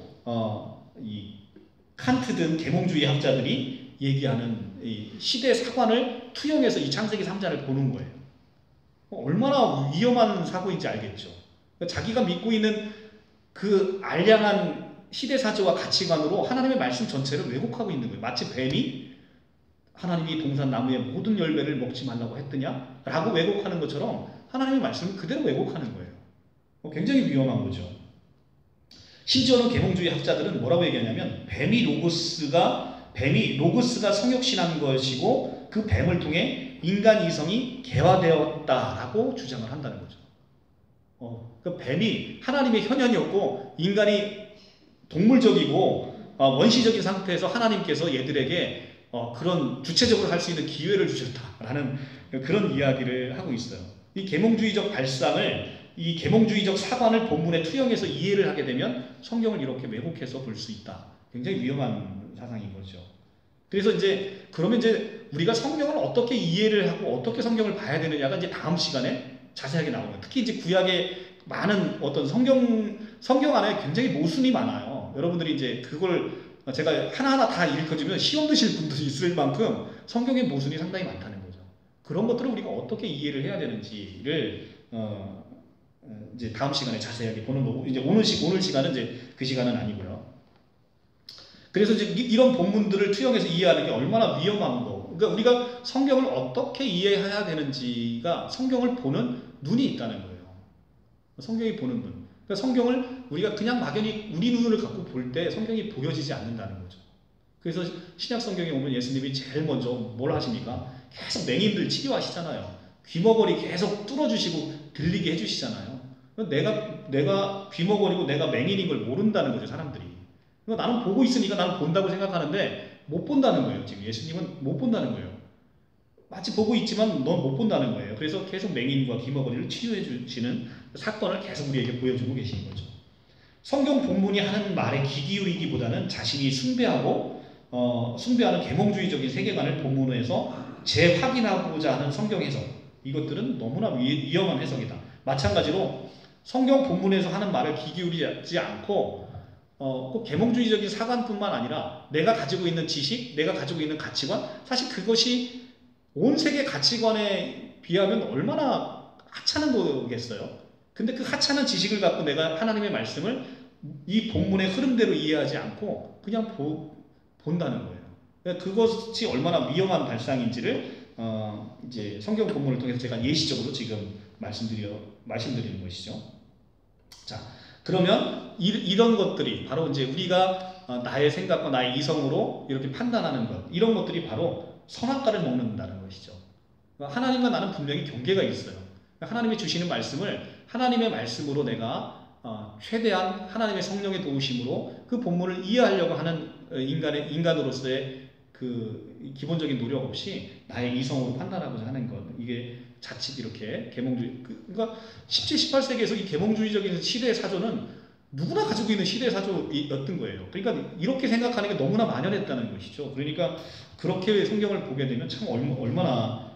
이 칸트 등 계몽주의 학자들이 얘기하는 이 시대 사관을 투영해서 이 창세기 3장을 보는 거예요. 얼마나 위험한 사고인지 알겠죠. 그러니까 자기가 믿고 있는 그 알량한 시대사조와 가치관으로 하나님의 말씀 전체를 왜곡하고 있는 거예요. 마치 뱀이 하나님이 동산 나무의 모든 열매를 먹지 말라고 했더냐? 라고 왜곡하는 것처럼 하나님의 말씀을 그대로 왜곡하는 거예요. 굉장히 위험한 거죠. 심지어는 계몽주의 학자들은 뭐라고 얘기하냐면 뱀이 로고스가 성육신한 것이고 그 뱀을 통해 인간 이성이 개화되었다라고 주장을 한다는 거죠. 그 뱀이 하나님의 현현이었고 인간이 동물적이고 원시적인 상태에서 하나님께서 얘들에게 그런 주체적으로 할 수 있는 기회를 주셨다라는 그런 이야기를 하고 있어요. 이 계몽주의적 발상을 이 계몽주의적 사관을 본문에 투영해서 이해를 하게 되면 성경을 이렇게 왜곡해서 볼 수 있다. 굉장히 위험한 사상인 거죠. 그래서 그러면 우리가 성경을 어떻게 이해를 하고 어떻게 성경을 봐야 되느냐가 다음 시간에 자세하게 나옵니다. 특히 구약의 많은 어떤 성경 안에 굉장히 모순이 많아요. 여러분들이 그걸 제가 하나하나 다 읽어주면 시험 드실 분들이 있을 만큼 성경의 모순이 상당히 많다는 거죠. 그런 것들을 우리가 어떻게 이해를 해야 되는지를 다음 시간에 자세하게 보는 거고, 오늘 시간은 그 시간은 아니고요. 그래서 이런 본문들을 투영해서 이해하는 게 얼마나 위험한 거. 그러니까 우리가 성경을 어떻게 이해해야 되는지가 성경을 보는 눈이 있다는 거예요. 성경이 보는 눈. 그러니까 성경을 우리가 그냥 막연히 우리 눈을 갖고 볼 때 성경이 보여지지 않는다는 거죠. 그래서 신약 성경에 오면 예수님이 제일 먼저 뭘 하십니까? 계속 맹인들 치료하시잖아요. 귀머거리 계속 뚫어주시고 들리게 해주시잖아요. 내가 귀머거리고 내가 맹인인 걸 모른다는 거죠, 사람들이. 그러니까 나는 보고 있으니까 나는 본다고 생각하는데 못 본다는 거예요. 지금 예수님은 못 본다는 거예요. 마치 보고 있지만 넌 못 본다는 거예요. 그래서 계속 맹인과 귀머거리를 치유해 주시는 사건을 계속 우리에게 보여주고 계시는 거죠. 성경 본문이 하는 말에 귀 기울이기보다는 자신이 숭배하는 계몽주의적인 세계관을 본문에서 재확인하고자 하는 성경 해석, 이것들은 너무나 위험한 해석이다. 마찬가지로 성경 본문에서 하는 말을 귀 기울이지 않고 꼭 계몽주의적인 사관뿐만 아니라 내가 가지고 있는 지식, 내가 가지고 있는 가치관, 사실 그것이 온 세계 가치관에 비하면 얼마나 하찮은 거겠어요. 근데 그 하찮은 지식을 갖고 내가 하나님의 말씀을 이 본문의 흐름대로 이해하지 않고 그냥 본다는 거예요. 그것이 얼마나 위험한 발상인지를 성경 본문을 통해서 제가 예시적으로 지금 말씀드리는 것이죠. 자, 그러면 이런 것들이 바로 우리가 나의 생각과 나의 이성으로 이렇게 판단하는 것, 이런 것들이 바로 선악과를 먹는다는 것이죠. 하나님과 나는 분명히 경계가 있어요. 하나님이 주시는 말씀을 하나님의 말씀으로 내가 최대한 하나님의 성령의 도우심으로 그 본문을 이해하려고 하는 인간으로서의 그 기본적인 노력 없이 나의 이성으로 판단하고자 하는 것, 이게 자칫 이렇게 계몽주의, 그러니까 17, 18세기에서 이 계몽주의적인 시대의 사조는 누구나 가지고 있는 시대의 사조였던 거예요. 그러니까 이렇게 생각하는 게 너무나 만연했다는 것이죠. 그러니까 그렇게 성경을 보게 되면 참 얼마나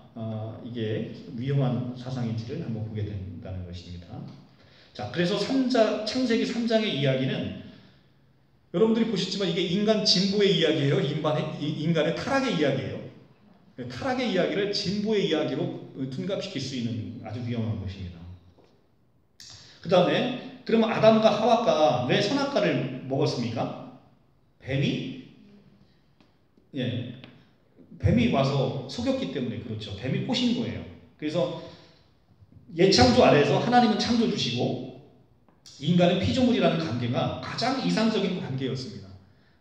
이게 위험한 사상인지를 한번 보게 된다는 것입니다. 자, 그래서 창세기 3장의 이야기는 여러분들이 보셨지만 이게 인간 진보의 이야기예요. 인간의 타락의 이야기예요. 타락의 이야기를 진보의 이야기로 둔갑시킬 수 있는 아주 위험한 것입니다. 그 다음에 그러면 아담과 하와가 왜 선악과를 먹었습니까? 뱀이 와서 속였기 때문에 그렇죠. 뱀이 꼬신 거예요. 그래서 예창조 아래에서 하나님은 창조 주시고 인간은 피조물이라는 관계가 가장 이상적인 관계였습니다.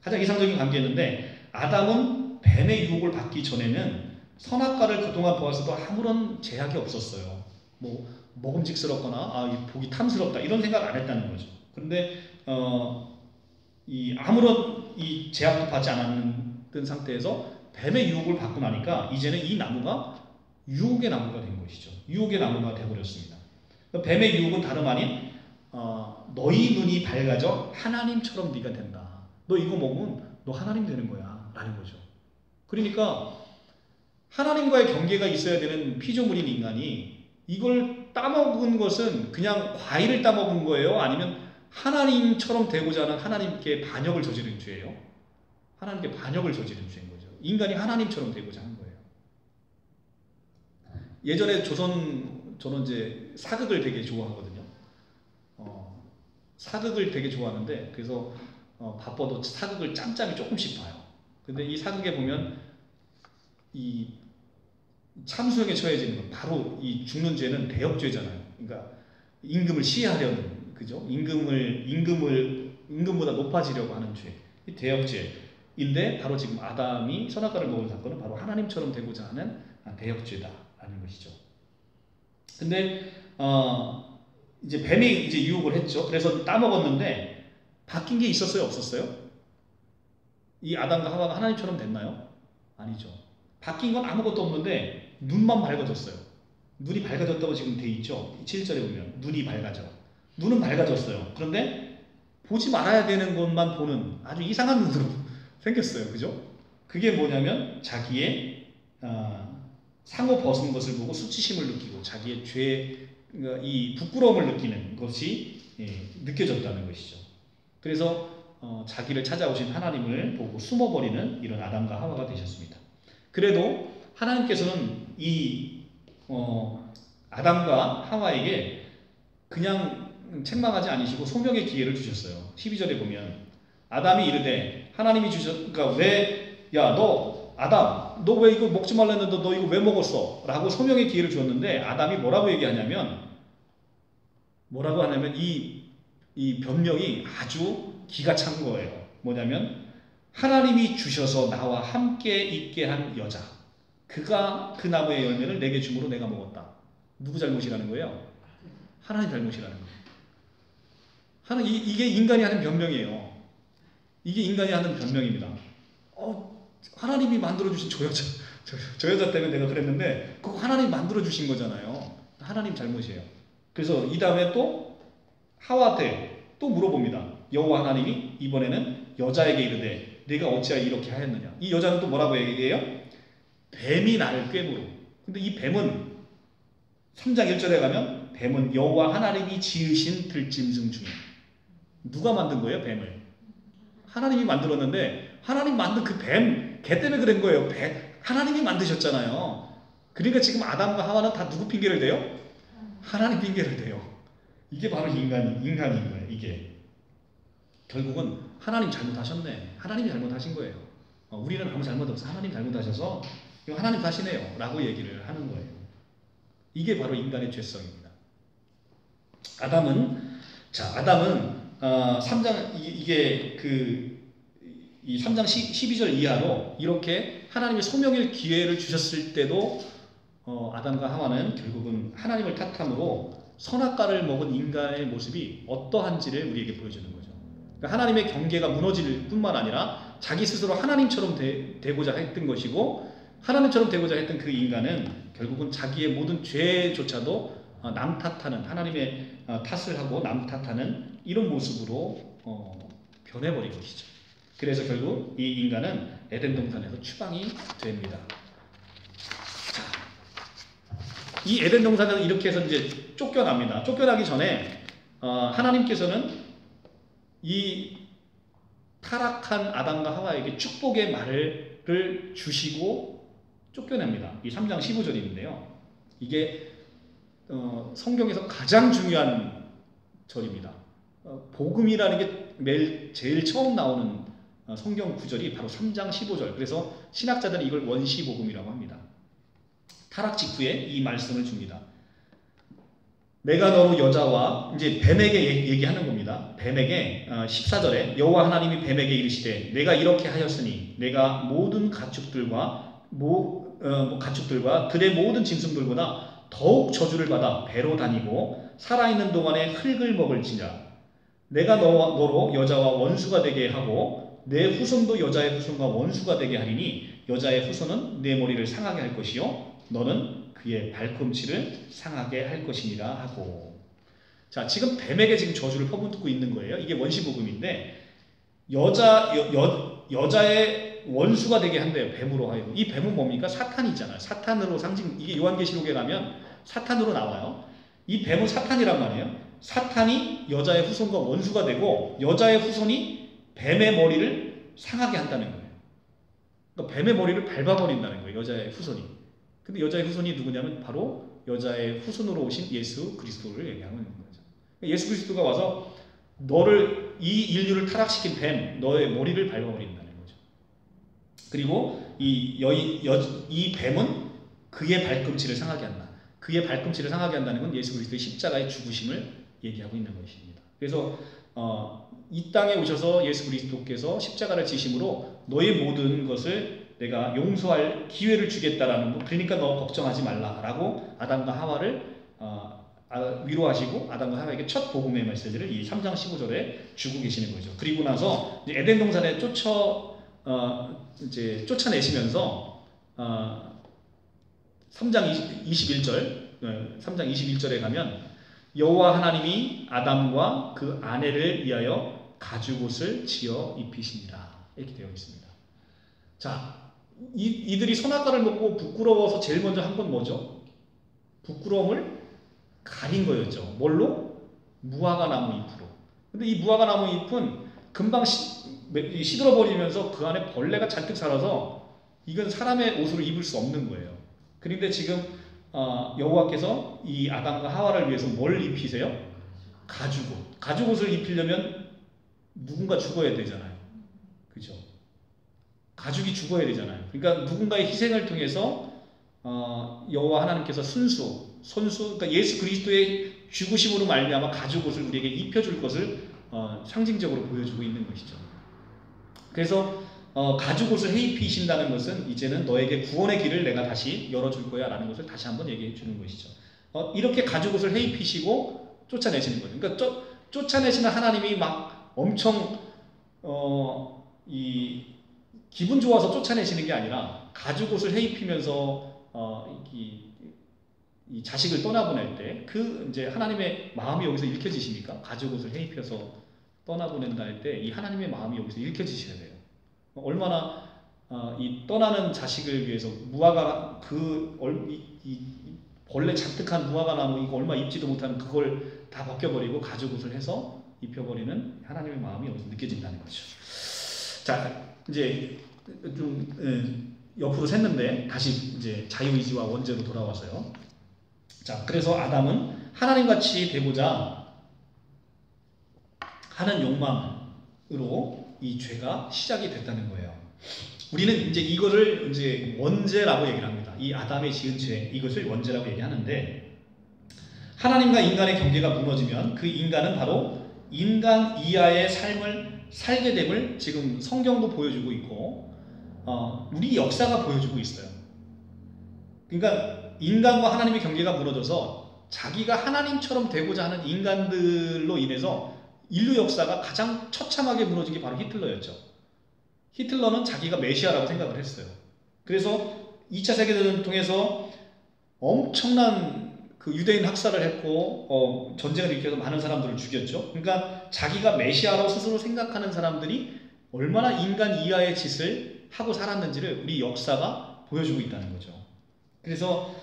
가장 이상적인 관계였는데 아담은 뱀의 유혹을 받기 전에는 선악과를 그동안 보았어도 아무런 제약이 없었어요. 뭐 먹음직스럽거나 보기 탐스럽다 이런 생각 안 했다는 거죠. 그런데 아무런 제약도 받지 않았던 상태에서 뱀의 유혹을 받고 나니까 이제는 이 나무가 유혹의 나무가 된 것이죠. 유혹의 나무가 되어버렸습니다. 뱀의 유혹은 다름 아닌 너희 눈이 밝아져 하나님처럼 네가 된다. 너 이거 먹으면 너 하나님 되는 거야 라는 거죠. 그러니까 하나님과의 경계가 있어야 되는 피조물인 인간이 이걸 따먹은 것은 그냥 과일을 따먹은 거예요? 아니면 하나님처럼 되고자 하는 하나님께 반역을 저지른 죄예요? 하나님께 반역을 저지른 죄인 거죠. 인간이 하나님처럼 되고자 한 거예요. 예전에 저는 이제 사극을 되게 좋아하거든요. 사극을 되게 좋아하는데 그래서 바빠도 사극을 짬짬이 조금씩 봐요. 근데 이 사극에 보면 이 참수형에 처해지는 건 바로 이 죽는 죄는 대역죄잖아요. 그러니까 임금을 시해하려는, 그죠? 임금보다 높아지려고 하는 죄, 이 대역죄인데 바로 지금 아담이 선악과를 먹은 사건은 바로 하나님처럼 되고자 하는 대역죄다라는 것이죠. 근데 이제 뱀이 이제 유혹을 했죠. 그래서 따먹었는데 바뀐 게 있었어요, 없었어요? 이 아담과 하와가 하나님처럼 됐나요? 아니죠. 바뀐 건 아무것도 없는데 눈만 밝아졌어요. 눈이 밝아졌다고 지금 돼 있죠. 7절에 보면 눈이 밝아져. 눈은 밝아졌어요. 그런데 보지 말아야 되는 것만 보는 아주 이상한 눈으로 생겼어요. 그죠? 그게 뭐냐면 자기의 상호 벗은 것을 보고 수치심을 느끼고 자기의 이 부끄러움을 느끼는 것이 느껴졌다는 것이죠. 그래서 자기를 찾아오신 하나님을 보고 숨어버리는 이런 아담과 하와가 되셨습니다. 그래도 하나님께서는 이 아담과 하와에게 그냥 책망하지 않으시고 소명의 기회를 주셨어요. 12절에 보면 아담이 이르되 하나님이 그러니까 너 아담 너 왜 이거 먹지 말라 했는데 너 이거 왜 먹었어? 라고 소명의 기회를 주었는데 아담이 뭐라고 얘기하냐면 이 변명이 아주 기가 찬 거예요. 뭐냐면 하나님이 주셔서 나와 함께 있게 한 여자, 그가 그 나무의 열매를 내게 주므로 내가 먹었다. 누구 잘못이라는 거예요? 하나님 잘못이라는 거예요. 이게 인간이 하는 변명이에요. 이게 인간이 하는 변명입니다. 하나님이 만들어주신 저 여자 때문에 내가 그랬는데 그거 하나님 만들어주신 거잖아요. 하나님 잘못이에요. 그래서 이 다음에 또 하와한테 또 물어봅니다. 여호와 하나님이 이번에는 여자에게 이르되 내가 어찌하여 이렇게 하였느냐. 이 여자는 또 뭐라고 얘기해요? 뱀이 나를 꿰물어. 근데 이 뱀은 3장 1절에 가면 뱀은 여호와 하나님이 지으신 들짐승 중에 누가 만든 거예요? 뱀을 하나님이 만들었는데 하나님 만든 그 뱀, 걔 때문에 그런 거예요. 하나님이 만드셨잖아요. 그러니까 지금 아담과 하와는 다 누구 핑계를 대요? 하나님 핑계를 대요. 이게 바로 인간인 거예요. 이게 결국은 하나님 잘못하셨네. 하나님이 잘못하신 거예요. 우리는 아무 잘못 없어. 하나님 잘못하셔서 이거 하나님 탓이네요 라고 얘기를 하는 거예요. 이게 바로 인간의 죄성입니다. 아담은 3장 이게 이 3장 12절 이하로 이렇게 하나님의 소명의 기회를 주셨을 때도 아담과 하와는 결국은 하나님을 탓함으로 선악과를 먹은 인간의 모습이 어떠한지를 우리에게 보여주는 거죠. 그러니까 하나님의 경계가 무너질 뿐만 아니라 자기 스스로 하나님처럼 되고자 했던 것이고, 하나님처럼 되고자 했던 그 인간은 결국은 자기의 모든 죄조차도 남 탓하는, 하나님의 탓을 하고 남 탓하는 이런 모습으로 변해버린 것이죠. 그래서 결국 이 인간은 에덴 동산에서 추방이 됩니다. 자, 이 에덴 동산에서 이렇게 해서 이제 쫓겨납니다. 쫓겨나기 전에 하나님께서는 이 타락한 아담과 하와에게 축복의 말을 주시고 쫓겨냅니다. 이 3장 15절인데요. 이게 성경에서 가장 중요한 절입니다. 복음이라는 게 제일 처음 나오는 성경 구절이 바로 3장 15절. 그래서 신학자들은 이걸 원시복음이라고 합니다. 타락 직후에 이 말씀을 줍니다. 내가 너로 여자와, 이제 뱀에게 얘기하는 겁니다. 뱀에게 14절에 여호와 하나님이 뱀에게 이르시되 내가 이렇게 하였으니 내가 모든 가축들과 들의 모든 짐승들보다 더욱 저주를 받아 배로 다니고 살아있는 동안에 흙을 먹을지라. 내가 너로 여자와 원수가 되게 하고 내 후손도 여자의 후손과 원수가 되게 하리니 여자의 후손은 내 머리를 상하게 할 것이요 너는 그의 발꿈치를 상하게 할 것이니라 하고. 자, 지금 뱀에게 지금 저주를 퍼붓고 있는 거예요. 이게 원시복음인데 여자의 원수가 되게 한대요. 뱀으로 하여금. 이 뱀은 뭡니까? 사탄이잖아요. 사탄으로 이게 요한계시록에 가면 사탄으로 나와요. 이 뱀은 사탄이란 말이에요. 사탄이 여자의 후손과 원수가 되고 여자의 후손이 뱀의 머리를 상하게 한다는 거예요. 그러니까 뱀의 머리를 밟아버린다는 거예요. 여자의 후손이. 근데 여자의 후손이 누구냐면 바로 여자의 후손으로 오신 예수 그리스도를 얘기하는 거죠. 예수 그리스도가 와서 이 인류를 타락시킨 뱀, 너의 머리를 밟아버린다는 거죠. 그리고 이 뱀은 그의 발꿈치를 상하게 한다. 그의 발꿈치를 상하게 한다는 건 예수 그리스도의 십자가의 죽으심을 얘기하고 있는 것입니다. 그래서 이 땅에 오셔서 예수 그리스도께서 십자가를 지심으로 너의 모든 것을 내가 용서할 기회를 주겠다라는 거. 그러니까 너 걱정하지 말라라고 아담과 하와를 위로하시고 아담과 하와에게 첫 복음의 메시지를 이 3장 15절에 주고 계시는 거죠. 그리고 나서 이제 에덴 동산에 쫓아내시면서 3장 21절에 가면 여호와 하나님이 아담과 그 아내를 위하여 가죽옷을 지어 입히시니라 이렇게 되어 있습니다. 자, 이들이 선악과를 먹고 부끄러워서 제일 먼저 한 건 뭐죠? 부끄러움을 가린 거였죠. 뭘로? 무화과 나무 잎으로. 근데 이 무화과 나무 잎은 금방 시들어버리면서 그 안에 벌레가 잔뜩 살아서 이건 사람의 옷으로 입을 수 없는 거예요. 그런데 지금 여호와께서 이 아담과 하와를 위해서 뭘 입히세요? 가죽옷. 가죽옷을 입히려면 누군가 죽어야 되잖아요. 그죠? 가죽이 죽어야 되잖아요. 그러니까 누군가의 희생을 통해서 여호와 하나님께서 그러니까 예수 그리스도의 죽으심으로 말미암아 가죽옷을 우리에게 입혀줄 것을 상징적으로 보여주고 있는 것이죠. 그래서 가죽옷을 해입히신다는 것은 이제는 너에게 구원의 길을 내가 다시 열어줄 거야 라는 것을 다시 한번 얘기해 주는 것이죠. 이렇게 가죽옷을 해입히시고 쫓아내시는 거죠. 그러니까 쫓아내시는 하나님이 막 엄청 기분 좋아서 쫓아내시는 게 아니라 가죽옷을 해입히면서 이 자식을 떠나보낼 때 이제 하나님의 마음이 여기서 읽혀지십니까? 가죽옷을 해입혀서 떠나보낸다 할 때 이 하나님의 마음이 여기서 읽혀지셔야 돼요. 얼마나 이 떠나는 자식을 위해서 무화과 이 벌레 잔뜩한 무화과 나무 이거 얼마 입지도 못한 그걸 다 벗겨버리고 가죽옷을 해서 입혀버리는 하나님의 마음이 여기서 느껴진다는 거죠. 자, 이제 좀 옆으로 샜는데 다시 이제 자유의지와 원죄로 돌아와서요. 자, 그래서 아담은 하나님같이 되고자 하는 욕망으로 이 죄가 시작이 됐다는 거예요. 우리는 이제 이거를 이제 원죄라고 얘기를 합니다. 이 아담의 지은 죄, 이것을 원죄라고 얘기하는데, 하나님과 인간의 경계가 무너지면 그 인간은 바로 인간 이하의 삶을 살게 됨을 지금 성경도 보여주고 있고 우리 역사가 보여주고 있어요. 그러니까 인간과 하나님의 경계가 무너져서 자기가 하나님처럼 되고자 하는 인간들로 인해서 인류 역사가 가장 처참하게 무너진 게 바로 히틀러였죠. 히틀러는 자기가 메시아라고 생각을 했어요. 그래서 2차 세계대전을 통해서 엄청난 그 유대인 학살을 했고 전쟁을 일으켜서 많은 사람들을 죽였죠. 그러니까 자기가 메시아라고 스스로 생각하는 사람들이 얼마나 인간 이하의 짓을 하고 살았는지를 우리 역사가 보여주고 있다는 거죠. 그래서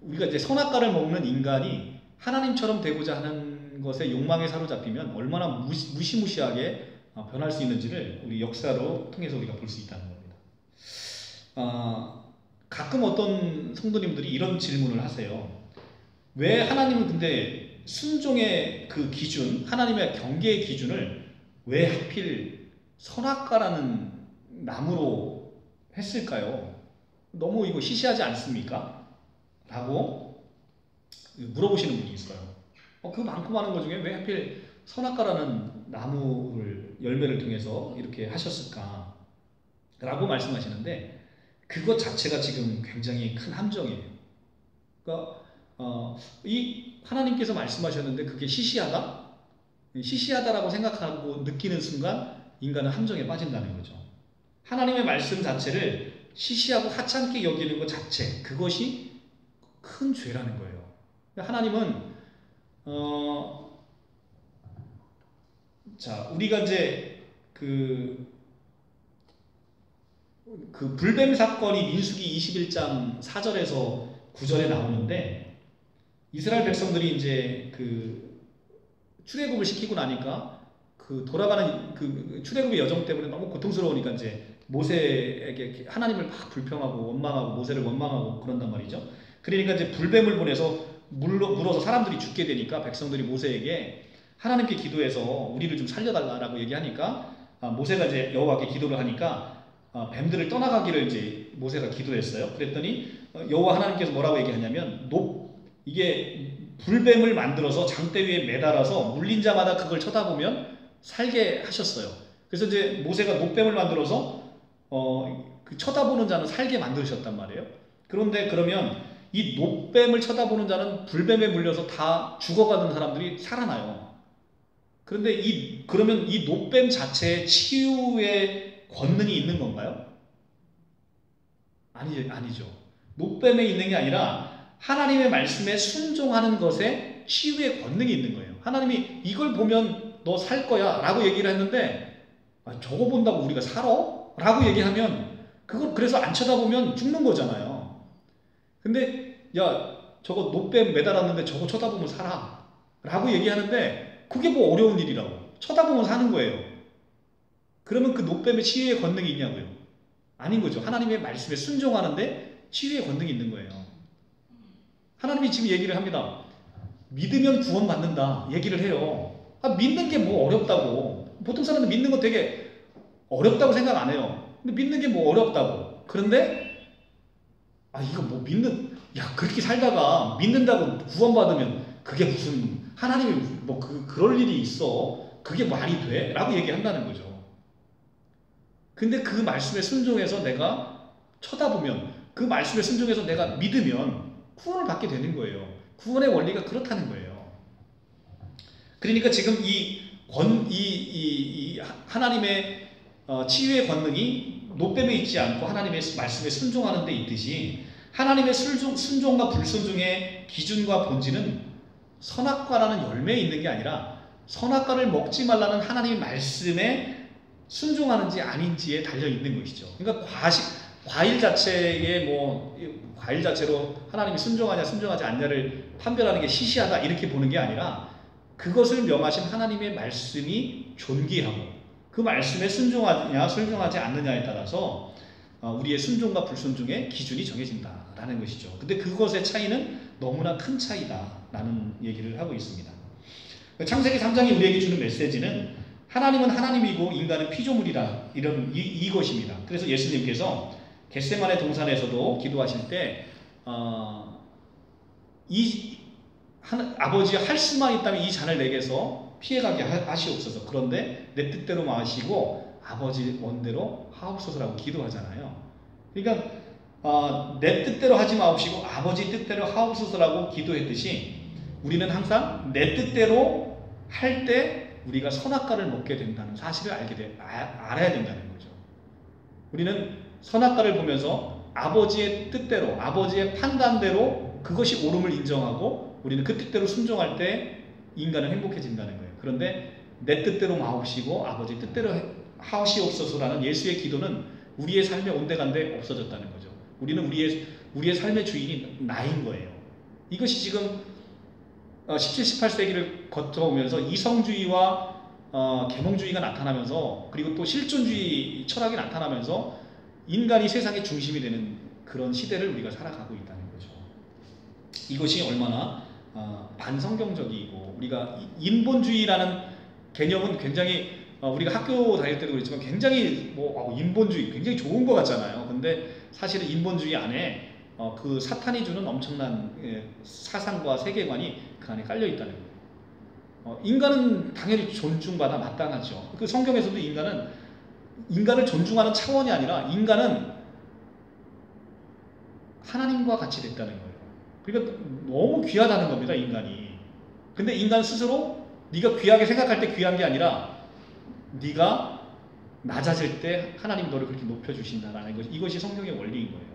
우리가 이제 선악과를 먹는 인간이 하나님처럼 되고자 하는 것에 욕망에 사로잡히면 얼마나 무시무시하게 변할 수 있는지를 우리 역사로 통해서 우리가 볼 수 있다는 겁니다. 가끔 어떤 성도님들이 이런 질문을 하세요. 왜 하나님은 근데 순종의 그 기준, 하나님의 경계의 기준을 왜 하필 선악과라는 나무로 했을까요? 너무 이거 시시하지 않습니까? 라고 물어보시는 분이 있어요. 그 많고 많은 것 중에 왜 하필 선악과라는 나무를 열매를 통해서 이렇게 하셨을까? 라고 말씀하시는데 그것 자체가 지금 굉장히 큰 함정이에요. 그러니까 이 하나님께서 말씀하셨는데 그게 시시하다? 시시하다라고 생각하고 느끼는 순간 인간은 함정에 빠진다는 거죠. 하나님의 말씀 자체를 시시하고 하찮게 여기는 것 자체, 그것이 큰 죄라는 거예요. 하나님은 자, 우리가 이제 그 불뱀 사건이 민수기 21장 4절에서 9절에 나오는데 이스라엘 백성들이 이제 그 출애굽을 시키고 나니까 그 돌아가는 그 출애굽의 여정 때문에 너무 고통스러우니까 이제 모세에게 하나님을 막 불평하고 원망하고 모세를 원망하고 그런단 말이죠. 그러니까 이제 불뱀을 보내서 물어서 사람들이 죽게 되니까 백성들이 모세에게 하나님께 기도해서 우리를 좀 살려달라고 얘기하니까 모세가 이제 여호와께 기도를 하니까 뱀들을 떠나가기를 이제 모세가 기도했어요. 그랬더니 여호와 하나님께서 뭐라고 얘기하냐면 이게 불뱀을 만들어서 장대 위에 매달아서 물린 자마다 그걸 쳐다보면 살게 하셨어요. 그래서 이제 모세가 노뱀을 만들어서 그 쳐다보는 자는 살게 만드셨단 말이에요. 그런데 그러면 이 노뱀을 쳐다보는 자는 불뱀에 물려서 다 죽어가는 사람들이 살아나요. 그런데 그러면 이 노뱀 자체에 치유의 권능이 있는 건가요? 아니죠. 노뱀에 있는 게 아니라 하나님의 말씀에 순종하는 것에 치유의 권능이 있는 거예요. 하나님이 이걸 보면 너 살 거야 라고 얘기를 했는데 저거 본다고 우리가 살아? 라고 얘기하면 그래서 안 쳐다보면 죽는 거잖아요. 근데 야 저거 노뱀 매달았는데 저거 쳐다보면 살아 라고 얘기하는데 그게 뭐 어려운 일이라고. 쳐다보면 사는 거예요. 그러면 그 노뱀의 치유의 권능이 있냐고요? 아닌 거죠. 하나님의 말씀에 순종하는데 치유의 권능이 있는 거예요. 하나님이 지금 얘기를 합니다. 믿으면 구원받는다 얘기를 해요. 믿는 게 뭐 어렵다고. 보통 사람들 믿는 거 되게 어렵다고 생각 안 해요. 근데 믿는 게 뭐 어렵다고. 그런데 이거 뭐 그렇게 살다가 믿는다고 구원받으면 그게 무슨 하나님이 뭐 그럴 일이 있어. 그게 말이 돼? 라고 얘기한다는 거죠. 근데 그 말씀에 순종해서 내가 쳐다보면 그 말씀에 순종해서 내가 믿으면 구원을 받게 되는 거예요. 구원의 원리가 그렇다는 거예요. 그러니까 지금 이 하나님의 치유의 권능이 노뱀에 있지 않고 하나님의 말씀에 순종하는 데 있듯이 하나님의 순종과 불순종의 기준과 본질은 선악과라는 열매에 있는 게 아니라 선악과를 먹지 말라는 하나님의 말씀에 순종하는지 아닌지에 달려 있는 것이죠. 그러니까 과일 자체로 하나님이 순종하냐 순종하지 않냐를 판별하는 게 시시하다 이렇게 보는 게 아니라 그것을 명하신 하나님의 말씀이 존귀하고 그 말씀에 순종하냐 순종하지 않느냐에 따라서 우리의 순종과 불순종의 기준이 정해진다라는 것이죠. 근데 그것의 차이는 너무나 큰 차이다라는 얘기를 하고 있습니다. 창세기 3장이 우리에게 주는 메시지는 하나님은 하나님이고 인간은 피조물이다 이것입니다. 그래서 예수님께서 겟세마네 동산에서도 기도하실 때 아버지 할 수만 있다면 이 잔을 내게서 피해가게 하시옵소서. 그런데 내 뜻대로 마시고 아버지 원대로 하옵소서라고 기도하잖아요. 그러니까 내 뜻대로 하지 마옵시고 아버지 뜻대로 하옵소서라고 기도했듯이 우리는 항상 내 뜻대로 할 때 우리가 선악과를 먹게 된다는 사실을 알아야 된다는 거죠. 우리는 선악과를 보면서 아버지의 뜻대로, 아버지의 판단대로 그것이 옳음을 인정하고 우리는 그 뜻대로 순종할 때 인간은 행복해진다는 거예요. 그런데 내 뜻대로 마옵시고 아버지 뜻대로 하시옵소서라는 예수의 기도는 우리의 삶에 온데간데 없어졌다는 거죠. 우리는 우리의 삶의 주인이 나인 거예요. 이것이 지금 17, 18세기를 거쳐오면서 이성주의와 계몽주의가 나타나면서 그리고 또 실존주의 철학이 나타나면서 인간이 세상의 중심이 되는 그런 시대를 우리가 살아가고 있다는 거죠. 이것이 얼마나 반성경적이고 우리가 인본주의라는 개념은 굉장히 우리가 학교 다닐 때도 그렇지만 굉장히 인본주의 굉장히 좋은 것 같잖아요. 근데 사실은 인본주의 안에 그 사탄이 주는 엄청난 사상과 세계관이 그 안에 깔려 있다는 거예요. 인간은 당연히 존중받아 마땅하죠. 그 성경에서도 인간을 존중하는 차원이 아니라 인간은 하나님과 같이 됐다는 거예요. 그러니까 너무 귀하다는 겁니다, 인간이. 근데 인간 스스로 네가 귀하게 생각할 때 귀한 게 아니라 네가 낮아질 때 하나님 너를 그렇게 높여주신다라는 것, 이것이 성경의 원리인 거예요.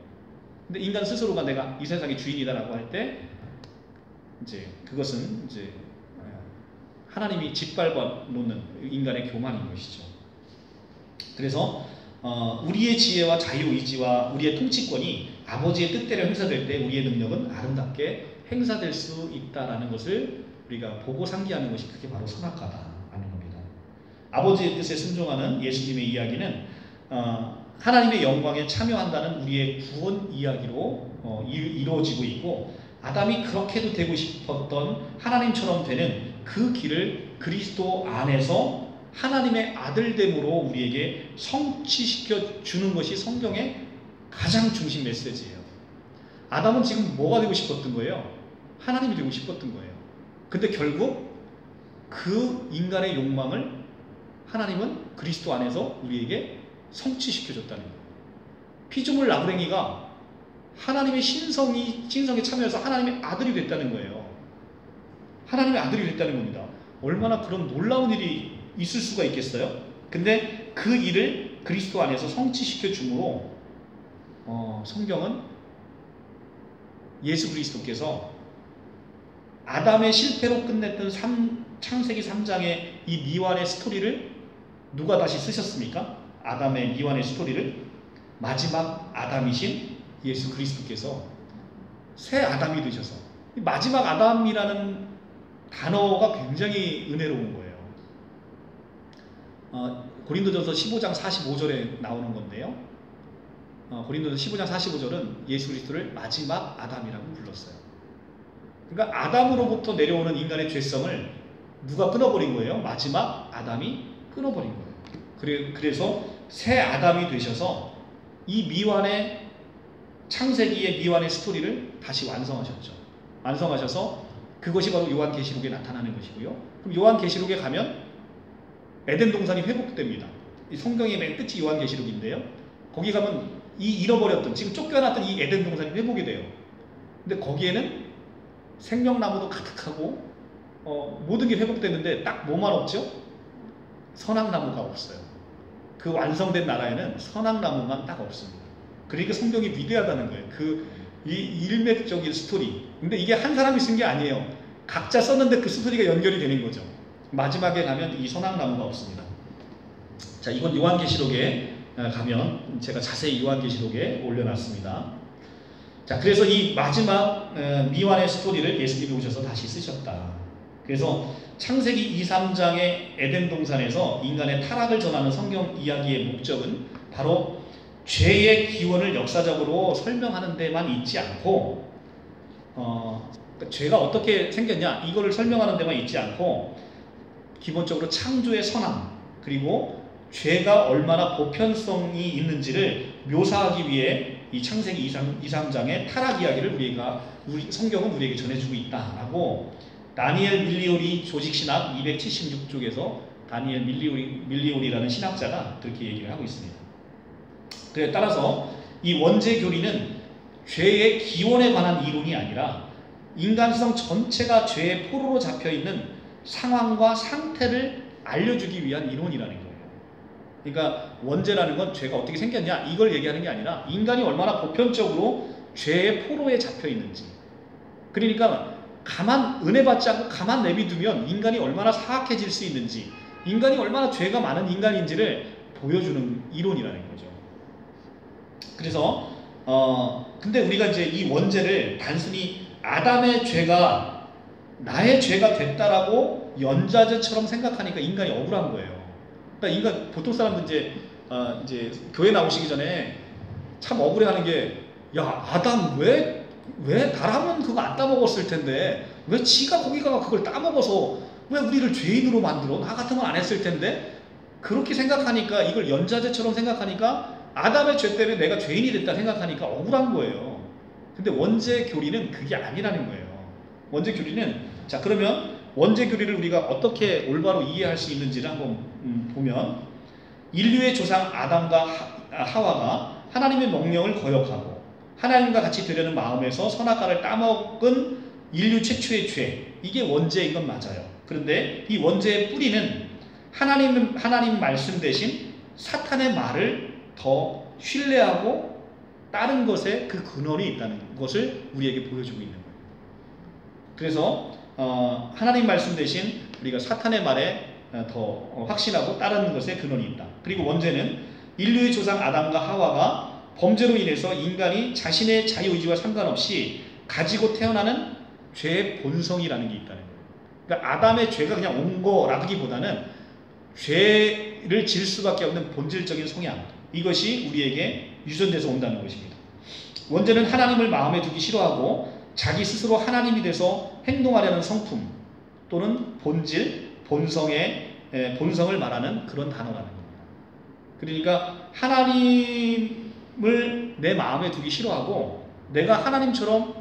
근데 인간 스스로가 내가 이 세상의 주인이다라고 할 때 이제 그것은 이제 하나님이 짓밟아 놓는 인간의 교만인 것이죠. 그래서 우리의 지혜와 자유의지와 우리의 통치권이 아버지의 뜻대로 행사될 때 우리의 능력은 아름답게 행사될 수 있다라는 것을 우리가 보고 상기하는 것이 그게 바로 선악과다라는 겁니다. 아버지의 뜻에 순종하는 예수님의 이야기는 하나님의 영광에 참여한다는 우리의 구원 이야기로 이루어지고 있고, 아담이 그렇게도 되고 싶었던 하나님처럼 되는 그 길을 그리스도 안에서 하나님의 아들됨으로 우리에게 성취시켜 주는 것이 성경의 가장 중심 메시지예요. 아담은 지금 뭐가 되고 싶었던 거예요? 하나님이 되고 싶었던 거예요. 근데 결국 그 인간의 욕망을 하나님은 그리스도 안에서 우리에게 성취시켜 줬다는 거예요. 피조물 나부랭이가 하나님의 신성에 참여해서 하나님의 아들이 됐다는 거예요. 하나님의 아들이 됐다는 겁니다. 얼마나 그런 놀라운 일이 있을 수가 있겠어요? 근데 그 일을 그리스도 안에서 성취시켜 주므로 성경은 예수 그리스도께서 아담의 실패로 끝냈던 창세기 3장의 이 미완의 스토리를 누가 다시 쓰셨습니까? 아담의 미완의 스토리를 마지막 아담이신 예수 그리스도께서 새 아담이 되셔서, 마지막 아담이라는 단어가 굉장히 은혜로운 거예요. 고린도전서 15장 45절에 나오는 건데요. 고린도전서 15장 45절은 예수 그리스도를 마지막 아담이라고 불렀어요. 그러니까 아담으로부터 내려오는 인간의 죄성을 누가 끊어버린 거예요? 마지막 아담이 끊어버린 거예요. 그래서 새 아담이 되셔서 이 미완의 창세기의 미완의 스토리를 다시 완성하셨죠. 완성하셔서 그것이 바로 요한계시록에 나타나는 것이고요. 그럼 요한계시록에 가면 에덴 동산이 회복됩니다. 이 성경의 맨 끝이 요한계시록인데요. 거기 가면 이 잃어버렸던, 지금 쫓겨났던 이 에덴 동산이 회복이 돼요. 근데 거기에는 생명나무도 가득하고 모든 게 회복됐는데 딱 뭐만 없죠? 선악나무가 없어요. 그 완성된 나라에는 선악나무만 딱 없습니다. 그러니까 성경이 위대하다는 거예요. 이 일맥적인 스토리. 근데 이게 한 사람이 쓴 게 아니에요. 각자 썼는데 그 스토리가 연결이 되는 거죠. 마지막에 가면 이 선악나무가 없습니다. 자, 이건 요한계시록에 가면 제가 자세히 요한계시록에 올려놨습니다. 자, 그래서 이 마지막 미완의 스토리를 예수님이 오셔서 다시 쓰셨다. 그래서 창세기 2, 3장의 에덴 동산에서 인간의 타락을 전하는 성경 이야기의 목적은 바로 죄의 기원을 역사적으로 설명하는 데만 있지 않고, 죄가 어떻게 생겼냐 이거를 설명하는 데만 있지 않고, 기본적으로 창조의 선함, 그리고 죄가 얼마나 보편성이 있는지를 묘사하기 위해 이 창세기 2, 3장의 타락 이야기를 성경은 우리에게 전해주고 있다라고 다니엘 밀리오리 조직신학 276쪽에서 다니엘 밀리오리라는 신학자가 그렇게 얘기를 하고 있습니다. 그에 따라서 이 원죄 교리는 죄의 기원에 관한 이론이 아니라 인간성 전체가 죄의 포로로 잡혀있는 상황과 상태를 알려주기 위한 이론이라는 거예요. 그러니까 원죄라는 건 죄가 어떻게 생겼냐 이걸 얘기하는 게 아니라 인간이 얼마나 보편적으로 죄의 포로에 잡혀있는지, 그러니까 가만 은혜 받지 않고 가만 내비두면 인간이 얼마나 사악해질 수 있는지, 인간이 얼마나 죄가 많은 인간인지를 보여주는 이론이라는 거죠. 그래서 근데 우리가 이제 이 원죄를 단순히 아담의 죄가 나의 죄가 됐다라고 연좌제처럼 생각하니까 인간이 억울한 거예요. 그러니까 인간 보통 사람들 이제 교회 나오시기 전에 참 억울해하는 게, 야 아담 왜 나라면 그거 안 따먹었을 텐데 왜 지가 거기가 그걸 따먹어서 왜 우리를 죄인으로 만들어? 나 같으면 안 했을 텐데. 그렇게 생각하니까, 이걸 연좌제처럼 생각하니까 아담의 죄 때문에 내가 죄인이 됐다 생각하니까 억울한 거예요. 근데 원죄 교리는 그게 아니라는 거예요. 원죄 교리는, 자 그러면 원죄 교리를 우리가 어떻게 올바로 이해할 수 있는지를 한번 보면, 인류의 조상 아담과 하와가 하나님의 명령을 거역하고 하나님과 같이 되려는 마음에서 선악과를 따먹은 인류 최초의 죄, 이게 원죄인 건 맞아요. 그런데 이 원죄의 뿌리는 하나님 말씀 대신 사탄의 말을 더 신뢰하고 따른 것에 그 근원이 있다는 것을 우리에게 보여주고 있는 거예요. 그래서 하나님 말씀 대신 우리가 사탄의 말에 더 확신하고 따르는 것에 근원이 있다. 그리고 원죄는 인류의 조상 아담과 하와가 범죄로 인해서 인간이 자신의 자유의지와 상관없이 가지고 태어나는 죄의 본성이라는 게 있다는 거예요. 그러니까 아담의 죄가 그냥 온 거라기보다는 죄를 질 수밖에 없는 본질적인 성향, 이것이 우리에게 유전돼서 온다는 것입니다. 원죄는 하나님을 마음에 두기 싫어하고 자기 스스로 하나님이 돼서 행동하려는 성품 또는 본질, 본성을 말하는 그런 단어라는 겁니다. 그러니까 하나님을 내 마음에 두기 싫어하고 내가 하나님처럼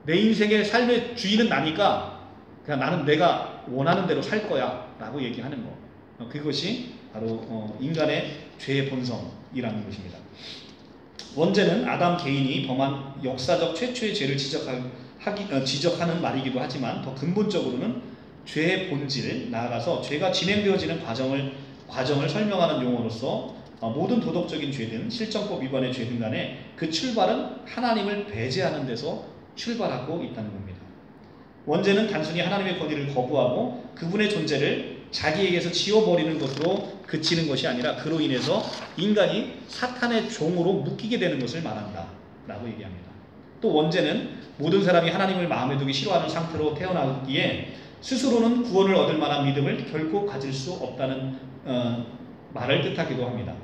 내 인생의 삶의 주인은 나니까 그냥 나는 내가 원하는 대로 살 거야 라고 얘기하는 거, 그것이 바로 인간의 죄의 본성이라는 것입니다. 원죄는 아담 개인이 범한 역사적 최초의 죄를 지적하는 말이기도 하지만 더 근본적으로는 죄의 본질, 나아가서 죄가 진행되어지는 과정을 설명하는 용어로서 모든 도덕적인 죄든 실정법 위반의 죄든 간에 그 출발은 하나님을 배제하는 데서 출발하고 있다는 겁니다. 원죄는 단순히 하나님의 권위를 거부하고 그분의 존재를 자기에게서 지워버리는 것으로 그치는 것이 아니라 그로 인해서 인간이 사탄의 종으로 묶이게 되는 것을 말한다 라고 얘기합니다. 또 원죄는 모든 사람이 하나님을 마음에 두기 싫어하는 상태로 태어나기에 스스로는 구원을 얻을 만한 믿음을 결코 가질 수 없다는 말을 뜻하기도 합니다.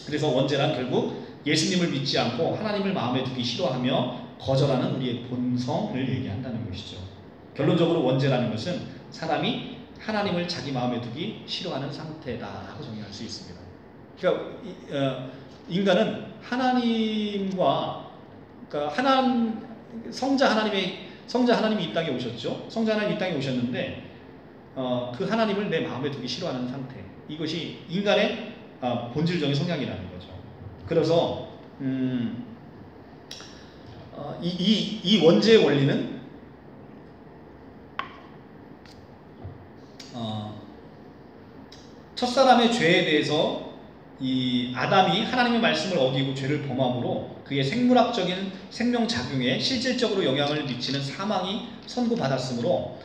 그래서 원죄란 결국 예수님을 믿지 않고 하나님을 마음에 두기 싫어하며 거절하는 우리의 본성을 얘기한다는 것이죠. 결론적으로 원죄라는 것은 사람이 하나님을 자기 마음에 두기 싫어하는 상태다라고 정의할 수 있습니다. 그러니까 인간은 하나님과, 그러니까 성자 하나님이 이 땅에 오셨죠. 성자 하나님이 이 땅에 오셨는데 그 하나님을 내 마음에 두기 싫어하는 상태, 이것이 인간의 본질적인 성향이라는 거죠. 그래서 이 원죄의 원리는 첫사람의 죄에 대해서 이 아담이 하나님의 말씀을 어기고 죄를 범함으로 그의 생물학적인 생명작용에 실질적으로 영향을 미치는 사망이 선고받았으므로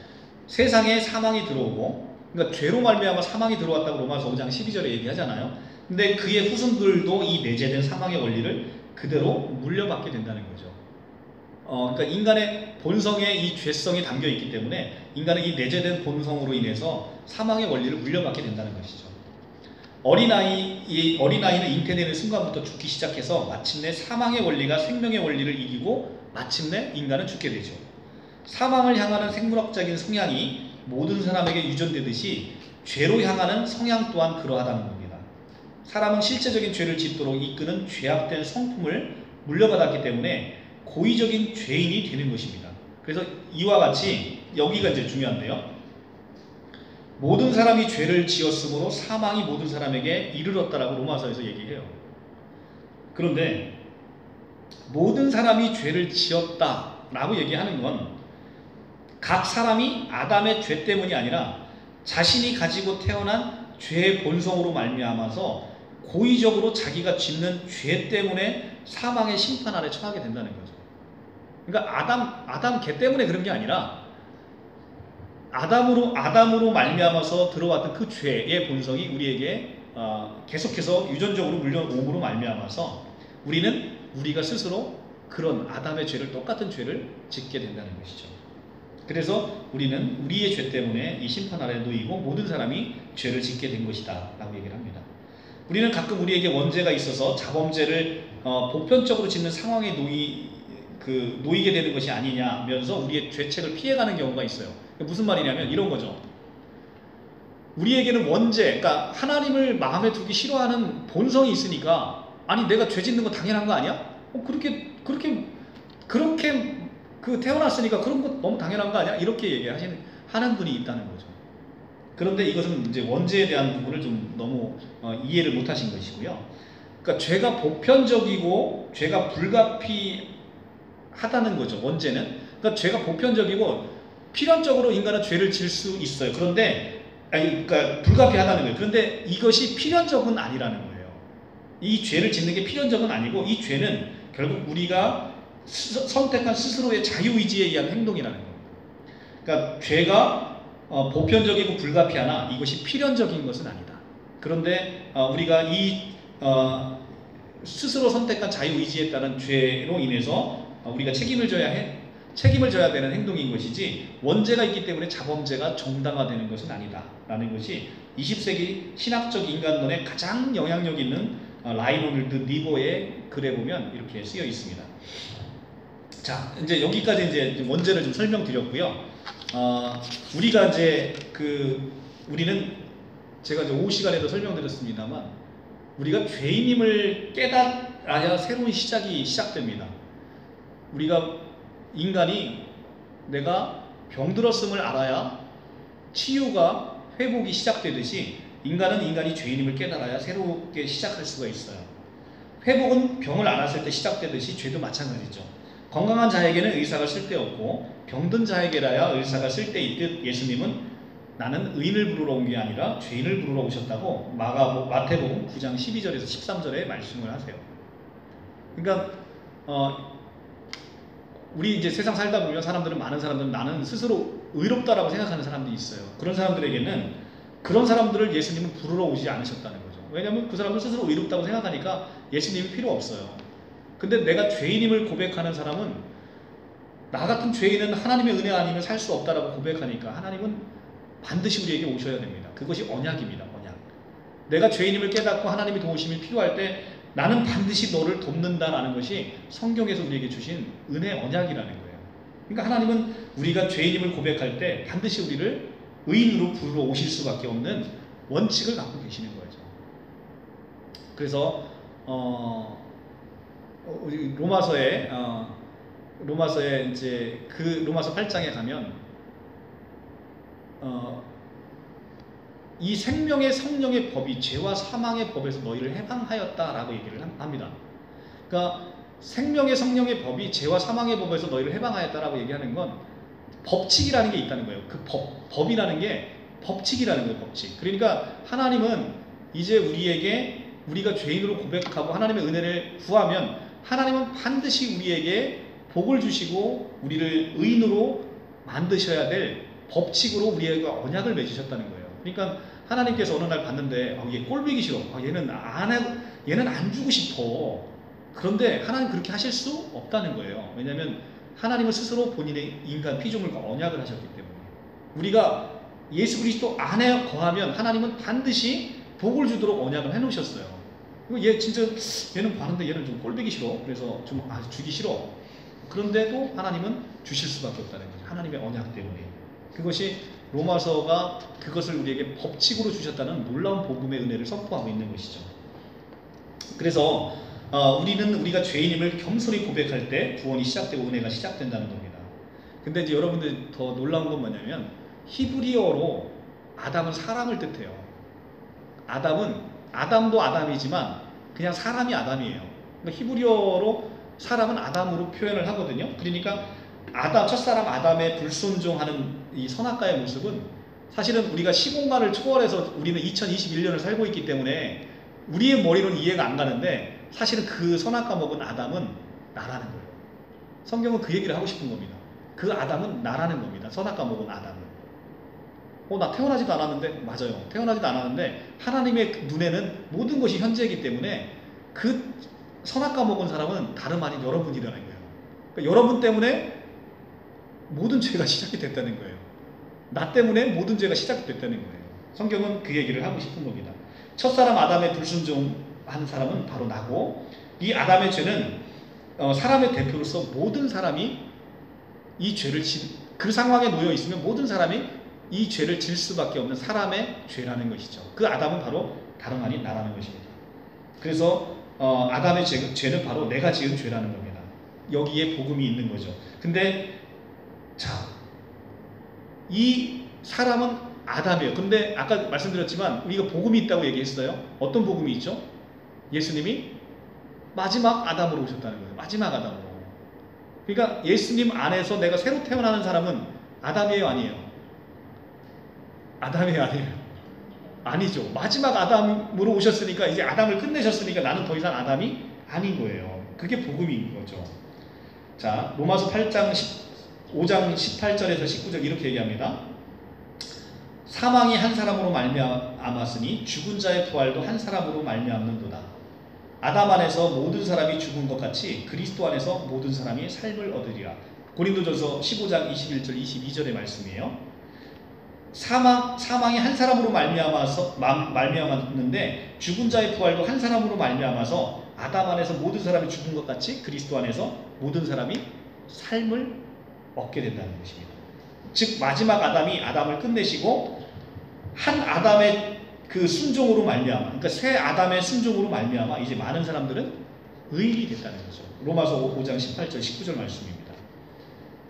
세상에 사망이 들어오고, 그러니까 죄로 말미암아 사망이 들어왔다고 로마서 5장 12절에 얘기하잖아요. 근데 그의 후손들도 이 내재된 사망의 원리를 그대로 물려받게 된다는 거죠. 그러니까 인간의 본성에 이 죄성이 담겨 있기 때문에 인간은 이 내재된 본성으로 인해서 사망의 원리를 물려받게 된다는 것이죠. 어린아이는 잉태되는 순간부터 죽기 시작해서 마침내 사망의 원리가 생명의 원리를 이기고 마침내 인간은 죽게 되죠. 사망을 향하는 생물학적인 성향이 모든 사람에게 유전되듯이 죄로 향하는 성향 또한 그러하다는 겁니다. 사람은 실제적인 죄를 짓도록 이끄는 죄악된 성품을 물려받았기 때문에 고의적인 죄인이 되는 것입니다. 그래서 이와 같이 여기가 이제 중요한데요. 모든 사람이 죄를 지었으므로 사망이 모든 사람에게 이르렀다라고 로마서에서 얘기해요. 그런데 모든 사람이 죄를 지었다라고 얘기하는 건 각 사람이 아담의 죄 때문이 아니라 자신이 가지고 태어난 죄의 본성으로 말미암아서 고의적으로 자기가 짓는 죄 때문에 사망의 심판 아래 처하게 된다는 거죠. 그러니까 아담 개 때문에 그런 게 아니라 아담으로 말미암아서 들어왔던 그 죄의 본성이 우리에게 계속해서 유전적으로 물려옴으로 말미암아서 우리가 스스로 그런 아담의 죄를, 똑같은 죄를 짓게 된다는 것이죠. 그래서 우리는 우리의 죄 때문에 이 심판 아래 놓이고 모든 사람이 죄를 짓게 된 것이다 라고 얘기를 합니다. 우리는 가끔 우리에게 원죄가 있어서 자범죄를 보편적으로 짓는 상황에 놓이게 되는 것이 아니냐면서 우리의 죄책을 피해가는 경우가 있어요. 무슨 말이냐면 이런 거죠. 우리에게는 원죄, 그러니까 하나님을 마음에 두기 싫어하는 본성이 있으니까, 아니 내가 죄 짓는 거 당연한 거 아니야? 그렇게 태어났으니까 그런 거 너무 당연한 거 아니야? 이렇게 하는 분이 있다는 거죠. 그런데 이것은 이제 원죄에 대한 부분을 좀 너무 이해를 못 하신 것이고요. 그러니까 죄가 보편적이고 죄가 불가피하다는 거죠. 원죄는. 그러니까 죄가 보편적이고 필연적으로 인간은 죄를 질 수 있어요. 그러니까 불가피하다는 거예요. 그런데 이것이 필연적은 아니라는 거예요. 이 죄를 짓는 게 필연적은 아니고, 이 죄는 결국 우리가 선택한 스스로의 자유의지에 의한 행동이라는 겁니다. 그러니까 죄가 보편적이고 불가피하나 이것이 필연적인 것은 아니다. 그런데 우리가 스스로 선택한 자유의지에 따른 죄로 인해서 우리가 책임을 져야 되는 행동인 것이지, 원죄가 있기 때문에 자범죄가 정당화되는 것은 아니다 라는 것이 20세기 신학적 인간론에 가장 영향력 있는 라이노일드 리버의 글에 보면 이렇게 쓰여 있습니다. 자, 이제 여기까지 이제 원죄를 좀 설명드렸고요. 우리가 이제 우리는 제가 이제 오후 시간에도 설명드렸습니다만, 우리가 죄인임을 깨달아야 새로운 시작이 시작됩니다. 인간이 내가 병들었음을 알아야 치유가, 회복이 시작되듯이 인간이 죄인임을 깨달아야 새롭게 시작할 수가 있어요. 회복은 병을 앓았을 때 시작되듯이 죄도 마찬가지죠. 건강한 자에게는 의사가 쓸데없고 병든 자에게라야 의사가 쓸데있듯 예수님은 나는 의인을 부르러 온 게 아니라 죄인을 부르러 오셨다고 마태복음 9장 12절에서 13절에 말씀을 하세요. 그러니까 우리 이제 세상 살다 보면 많은 사람들은 나는 스스로 의롭다라고 생각하는 사람들이 있어요. 그런 사람들에게는 그런 사람들을 예수님은 부르러 오지 않으셨다는 거죠. 왜냐하면 그 사람들 스스로 의롭다고 생각하니까 예수님이 필요 없어요. 근데 내가 죄인임을 고백하는 사람은, 나 같은 죄인은 하나님의 은혜 아니면 살 수 없다라고 고백하니까 하나님은 반드시 우리에게 오셔야 됩니다. 그것이 언약입니다. 언약. 내가 죄인임을 깨닫고 하나님의 도우심이 필요할 때 나는 반드시 너를 돕는다라는 것이 성경에서 우리에게 주신 은혜 언약이라는 거예요. 그러니까 하나님은 우리가 죄인임을 고백할 때 반드시 우리를 의인으로 부르러 오실 수밖에 없는 원칙을 갖고 계시는 거죠. 그래서 우리 로마서에 이제 로마서 8장에 가면 이 생명의 성령의 법이 죄와 사망의 법에서 너희를 해방하였다라고 얘기를 합니다. 그러니까 생명의 성령의 법이 죄와 사망의 법에서 너희를 해방하였다라고 얘기하는 건 법칙이라는 게 있다는 거예요. 그 법이라는 게 법칙이라는 거예요. 법칙. 그러니까 하나님은 이제 우리가 죄인으로 고백하고 하나님의 은혜를 구하면 하나님은 반드시 우리에게 복을 주시고 우리를 의인으로 만드셔야 될 법칙으로 우리에게 언약을 맺으셨다는 거예요. 그러니까 하나님께서 어느 날 봤는데 얘 꼴보기 싫어. 얘는 안 주고 싶어. 그런데 하나님 그렇게 하실 수 없다는 거예요. 왜냐하면 하나님은 스스로 본인의 인간 피조물과 언약을 하셨기 때문에. 우리가 예수 그리스도 안에 거하면 하나님은 반드시 복을 주도록 언약을 해놓으셨어요. 얘는 봤는데 얘는 좀 꼴보기 싫어. 그래서 좀 주기 싫어. 그런데도 하나님은 주실 수밖에 없다는 거죠. 하나님의 언약 때문에. 그것이 로마서가 그것을 우리에게 법칙으로 주셨다는 놀라운 복음의 은혜를 선포하고 있는 것이죠. 그래서 우리가 죄인임을 겸손히 고백할 때 구원이 시작되고 은혜가 시작된다는 겁니다. 근데 이제 여러분들 더 놀라운 건 뭐냐면, 히브리어로 아담은 사람을 뜻해요. 아담도 아담이지만 그냥 사람이 아담이에요. 그러니까 히브리어로 사람은 아담으로 표현을 하거든요. 그러니까 아담, 첫사람 아담의 불순종하는 이 선악과의 모습은 사실은 우리가 시공간을 초월해서 우리는 2021년을 살고 있기 때문에 우리의 머리로는 이해가 안 가는데 사실은 그 선악과 먹은 아담은 나라는 거예요. 성경은 그 얘기를 하고 싶은 겁니다. 그 아담은 나라는 겁니다. 선악과 먹은 아담은. 나 태어나지도 않았는데, 맞아요. 태어나지도 않았는데 하나님의 눈에는 모든 것이 현재이기 때문에 그 선악과 먹은 사람은 다름 아닌 여러분이라는 거예요. 그러니까 여러분 때문에 모든 죄가 시작이 됐다는 거예요. 나 때문에 모든 죄가 시작이 됐다는 거예요. 성경은 그 얘기를 하고 싶은 겁니다. 첫사람 아담의 불순종한 사람은 바로 나고, 이 아담의 죄는 사람의 대표로서 모든 사람이 이 죄를 그 상황에 놓여 있으면 모든 사람이 이 죄를 질 수밖에 없는 사람의 죄라는 것이죠. 그 아담은 바로 다름 아닌 나라는 것입니다. 그래서 아담의 죄는 바로 내가 지은 죄라는 겁니다. 여기에 복음이 있는 거죠. 근데 자, 이 사람은 아담이에요. 근데 아까 말씀드렸지만 우리가 복음이 있다고 얘기했어요. 어떤 복음이 있죠? 예수님이 마지막 아담으로 오셨다는 거예요. 마지막 아담으로. 그러니까 예수님 안에서 내가 새로 태어나는 사람은 아담이에요, 아니에요? 아담이에요, 아니에요? 아니죠. 마지막 아담으로 오셨으니까, 이제 아담을 끝내셨으니까 나는 더 이상 아담이 아닌 거예요. 그게 복음인 거죠. 자, 로마서 5장 18절에서 19절 이렇게 얘기합니다. 사망이 한 사람으로 말미암았으니 죽은 자의 부활도 한 사람으로 말미암는도다. 아담 안에서 모든 사람이 죽은 것 같이 그리스도 안에서 모든 사람이 삶을 얻으리라. 고린도전서 15장 21절 22절의 말씀이에요. 사망이 한 사람으로 말미암았는데 죽은 자의 부활도 한 사람으로 말미암아서 아담 안에서 모든 사람이 죽은 것 같이 그리스도 안에서 모든 사람이 삶을 얻게 된다는 것입니다. 즉 마지막 아담이 아담을 끝내시고 한 아담의 그 순종으로 말미암아, 그러니까 새 아담의 순종으로 말미암아 이제 많은 사람들은 의인이 됐다는 거죠. 로마서 5장 18절 19절 말씀입니다.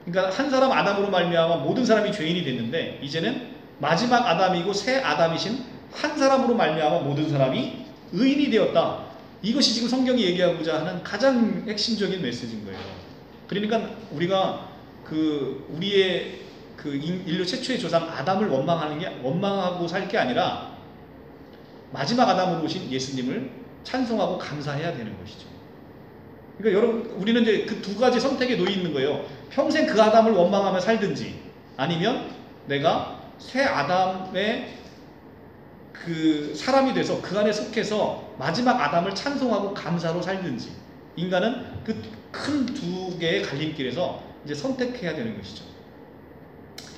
그러니까 한 사람 아담으로 말미암아 모든 사람이 죄인이 됐는데 이제는 마지막 아담이고 새 아담이신 한 사람으로 말미암아 모든 사람이 의인이 되었다. 이것이 지금 성경이 얘기하고자 하는 가장 핵심적인 메시지인 거예요. 그러니까 우리가 우리의 인류 최초의 조상 아담을 원망하고 살 게 아니라 마지막 아담으로 오신 예수님을 찬송하고 감사해야 되는 것이죠. 그러니까 여러분, 우리는 이제 그 두 가지 선택에 놓여 있는 거예요. 평생 그 아담을 원망하며 살든지, 아니면 내가 새 아담의 그 사람이 돼서 그 안에 속해서 마지막 아담을 찬송하고 감사로 살든지, 인간은 그 큰 두 개의 갈림길에서 이제 선택해야 되는 것이죠.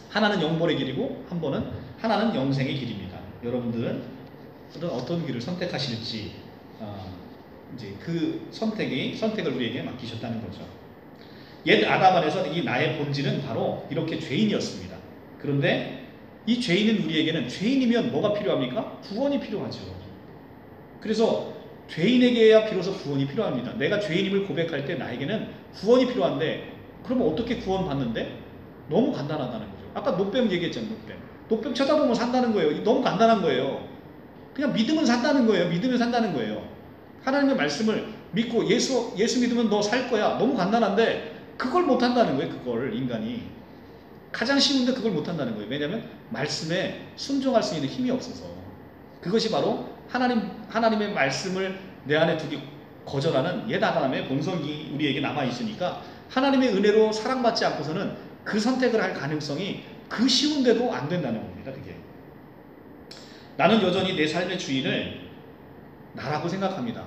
하나는 영벌의 길이고 하나는 영생의 길입니다. 여러분들은 어떤 길을 선택하실지 이제 그 선택을 우리에게 맡기셨다는 거죠. 옛 아담 안에서 이 나의 본질은 바로 이렇게 죄인이었습니다. 그런데 이 죄인은 우리에게는, 죄인이면 뭐가 필요합니까? 구원이 필요하죠. 그래서 죄인에게야 비로소 구원이 필요합니다. 내가 죄인임을 고백할 때 나에게는 구원이 필요한데, 그러면 어떻게 구원받는데? 너무 간단하다는 거죠. 아까 노뱀 얘기했잖아요. 노뱀 쳐다보면 산다는 거예요. 너무 간단한 거예요. 그냥 믿으면 산다는 거예요. 믿으면 산다는 거예요. 하나님의 말씀을 믿고 예수 믿으면 너 살 거야. 너무 간단한데 그걸 못한다는 거예요. 그걸 인간이 가장 쉬운데 그걸 못한다는 거예요. 왜냐하면 말씀에 순종할 수 있는 힘이 없어서. 그것이 바로 하나님의 말씀을 내 안에 두기 거절하는 옛 아담의 본성이 우리에게 남아있으니까 하나님의 은혜로 사랑받지 않고서는 그 선택을 할 가능성이 그 쉬운데도 안 된다는 겁니다. 그게. 나는 여전히 내 삶의 주인을 나라고 생각합니다.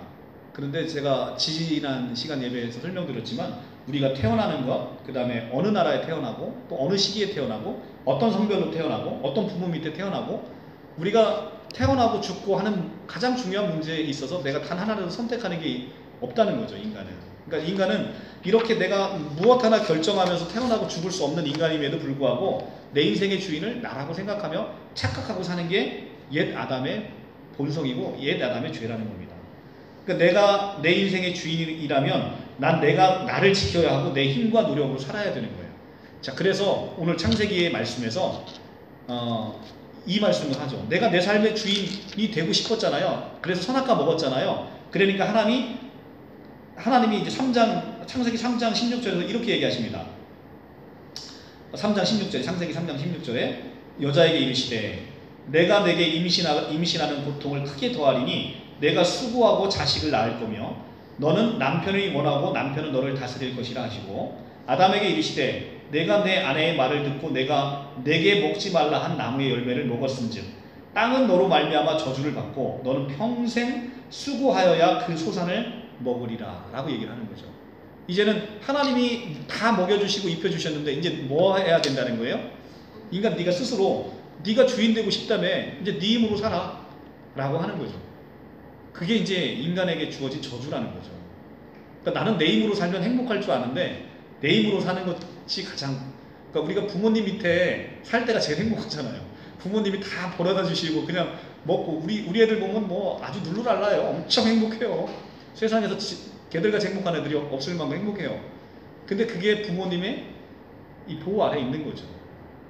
그런데 제가 지난 시간 예배에서 설명드렸지만 우리가 태어나는 것, 그 다음에 어느 나라에 태어나고 또 어느 시기에 태어나고 어떤 성별로 태어나고 어떤 부모 밑에 태어나고, 우리가 태어나고 죽고 하는 가장 중요한 문제에 있어서 내가 단 하나라도 선택하는 게 없다는 거죠. 인간은. 그러니까 인간은 이렇게 내가 무엇 하나 결정하면서 태어나고 죽을 수 없는 인간임에도 불구하고 내 인생의 주인을 나라고 생각하며 착각하고 사는 게 옛 아담의 본성이고 옛 아담의 죄라는 겁니다. 그러니까 내가 내 인생의 주인이라면 내가 나를 지켜야 하고 내 힘과 노력으로 살아야 되는 거예요. 자, 그래서 오늘 창세기의 말씀에서 이 말씀을 하죠. 내가 내 삶의 주인이 되고 싶었잖아요. 그래서 선악과 먹었잖아요. 그러니까 하나님이 하나님이 이제 창세기 3장 16절에서 이렇게 얘기하십니다. 3장 16절에, 창세기 3장 16절에 여자에게 이르시되 내가 내게 임신하는 고통을 크게 더하리니 내가 수고하고 자식을 낳을 거며 너는 남편이 원하고 남편은 너를 다스릴 것이라 하시고 아담에게 이르시되 내가 내 아내의 말을 듣고 내가 내게 먹지 말라 한 나무의 열매를 먹었은즉 땅은 너로 말미암아 저주를 받고 너는 평생 수고하여야 그 소산을 먹으리라 라고 얘기를 하는 거죠. 이제는 하나님이 다 먹여주시고 입혀주셨는데 이제 뭐 해야 된다는 거예요? 인간 네가 스스로 네가 주인 되고 싶다며 이제 네 힘으로 살아 라고 하는 거죠. 그게 이제 인간에게 주어진 저주라는 거죠. 그러니까 나는 내 힘으로 살면 행복할 줄 아는데 내 힘으로 사는 것이 가장, 그러니까 우리가 부모님 밑에 살 때가 제일 행복하잖아요. 부모님이 다 벌어다 주시고 그냥 먹고 우리 애들 보면 뭐 아주 룰루랄라요. 엄청 행복해요. 세상에서 걔들같이 행복한 애들이 없을 만큼 행복해요. 근데 그게 부모님의 이 보호 아래에 있는 거죠.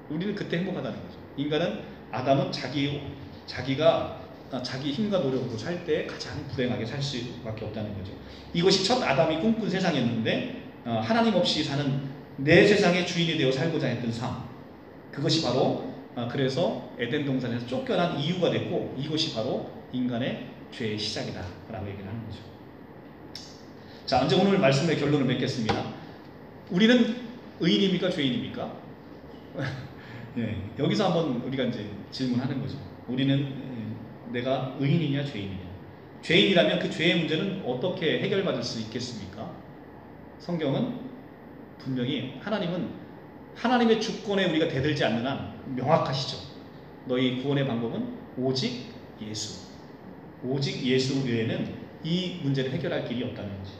우리는 그때 행복하다는 거죠. 인간은 아담은 자기가 자기 힘과 노력으로 살 때 가장 불행하게 살 수밖에 없다는 거죠. 이것이 첫 아담이 꿈꾼 세상이었는데 하나님 없이 사는 내 세상의 주인이 되어 살고자 했던 삶, 그것이 바로 그래서 에덴 동산에서 쫓겨난 이유가 됐고 이것이 바로 인간의 죄의 시작이다 라고 얘기를 하는 거죠. 자, 이제 오늘 말씀의 결론을 맺겠습니다. 우리는 의인입니까 죄인입니까? 예, 여기서 한번 우리가 이제 질문하는 거죠. 우리는 내가 의인이냐 죄인이냐. 죄인이라면 그 죄의 문제는 어떻게 해결받을 수 있겠습니까? 성경은 분명히 하나님의 주권에 우리가 대들지 않는 한 명확하시죠. 너희 구원의 방법은 오직 예수. 오직 예수 외에는 이 문제를 해결할 길이 없다는 거지.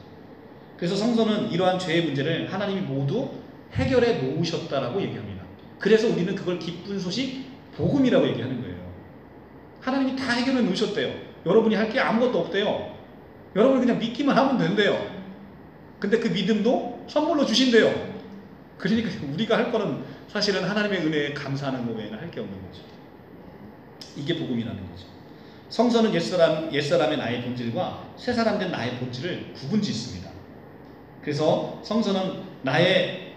그래서 성서는 이러한 죄의 문제를 하나님이 모두 해결해 놓으셨다라고 얘기합니다. 그래서 우리는 그걸 기쁜 소식 복음이라고 얘기하는 거예요. 하나님이 다 해결해 놓으셨대요. 여러분이 할 게 아무것도 없대요. 여러분이 그냥 믿기만 하면 된대요. 근데 그 믿음도 선물로 주신대요. 그러니까 우리가 할 거는 사실은 하나님의 은혜에 감사하는 것 외에는 할 게 없는 거죠. 이게 복음이라는 거죠. 성서는 옛사람의 나의 본질과 새사람 된 나의 본질을 구분짓습니다. 그래서 성서는 나의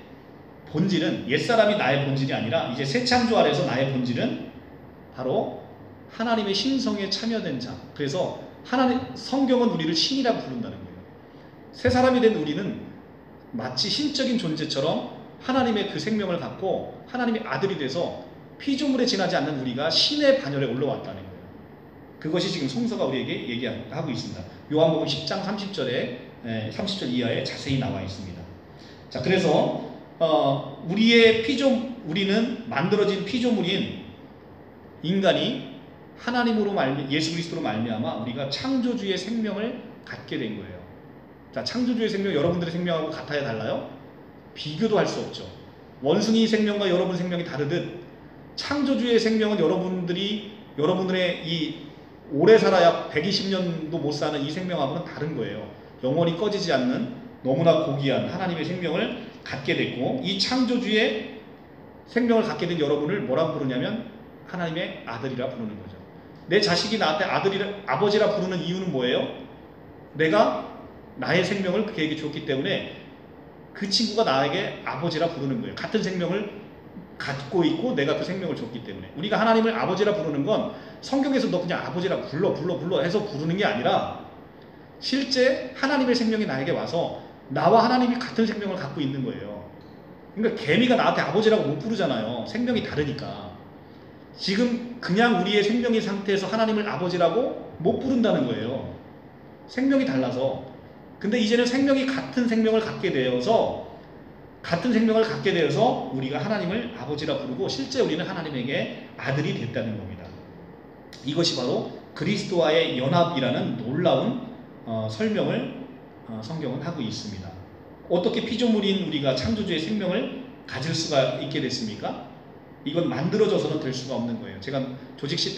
본질은 옛사람이 나의 본질이 아니라 이제 새 창조 아래서 나의 본질은 바로 하나님의 신성에 참여된 자. 그래서 성경은 우리를 신이라고 부른다는 거예요. 새 사람이 된 우리는 마치 신적인 존재처럼 하나님의 그 생명을 갖고 하나님의 아들이 돼서 피조물에 지나지 않는 우리가 신의 반열에 올라왔다는 거예요. 그것이 지금 성서가 우리에게 얘기하고 있습니다. 요한복음 10장 30절 이하에 자세히 나와 있습니다. 자, 그래서 우리는 만들어진 피조물인 인간이 하나님으로 예수 그리스도로 말미암아 우리가 창조주의 생명을 갖게 된 거예요. 자, 창조주의 생명 여러분들의 생명하고 같아야 달라요? 비교도 할 수 없죠. 원숭이 생명과 여러분 생명이 다르듯 창조주의 생명은 여러분들의 이 오래 살아야 120년도 못 사는 이 생명하고는 다른 거예요. 영원히 꺼지지 않는 너무나 고귀한 하나님의 생명을 갖게 됐고, 이 창조주의 생명을 갖게 된 여러분을 뭐라고 부르냐면 하나님의 아들이라 부르는 거죠. 내 자식이 나한테 아버지라 부르는 이유는 뭐예요? 내가 나의 생명을 그에게 줬기 때문에 그 친구가 나에게 아버지라 부르는 거예요. 같은 생명을 갖고 있고 내가 그 생명을 줬기 때문에. 우리가 하나님을 아버지라 부르는 건 성경에서 너 그냥 아버지라 불러 해서 부르는 게 아니라 실제 하나님의 생명이 나에게 와서 나와 하나님이 같은 생명을 갖고 있는 거예요. 그러니까 개미가 나한테 아버지라고 못 부르잖아요. 생명이 다르니까. 지금 그냥 우리의 생명의 상태에서 하나님을 아버지라고 못 부른다는 거예요. 생명이 달라서. 근데 이제는 같은 생명을 갖게 되어서 우리가 하나님을 아버지라 부르고 실제 우리는 하나님에게 아들이 됐다는 겁니다. 이것이 바로 그리스도와의 연합이라는 놀라운 설명을 성경은 하고 있습니다. 어떻게 피조물인 우리가 창조주의 생명을 가질 수가 있게 됐습니까? 이건 만들어져서는 될 수가 없는 거예요. 제가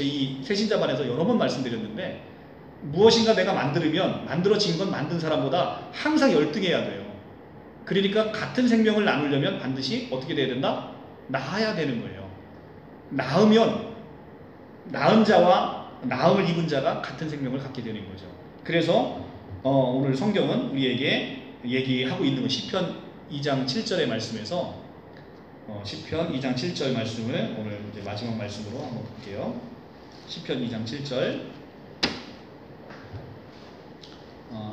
이 새신자반에서 여러 번 말씀드렸는데, 무엇인가 내가 만들어진 건 만든 사람보다 항상 열등해야 돼요. 그러니까 같은 생명을 나누려면 반드시 어떻게 돼야 된다? 낳아야 되는 거예요. 낳은 자와 낳음을 입은 자가 같은 생명을 갖게 되는 거죠. 그래서 오늘 성경은 우리에게 얘기하고 있는 건 시편 2장 7절의 말씀에서 시편 2장 7절 말씀을 오늘 이제 마지막 말씀으로 한번 볼게요. 시편 2장 7절.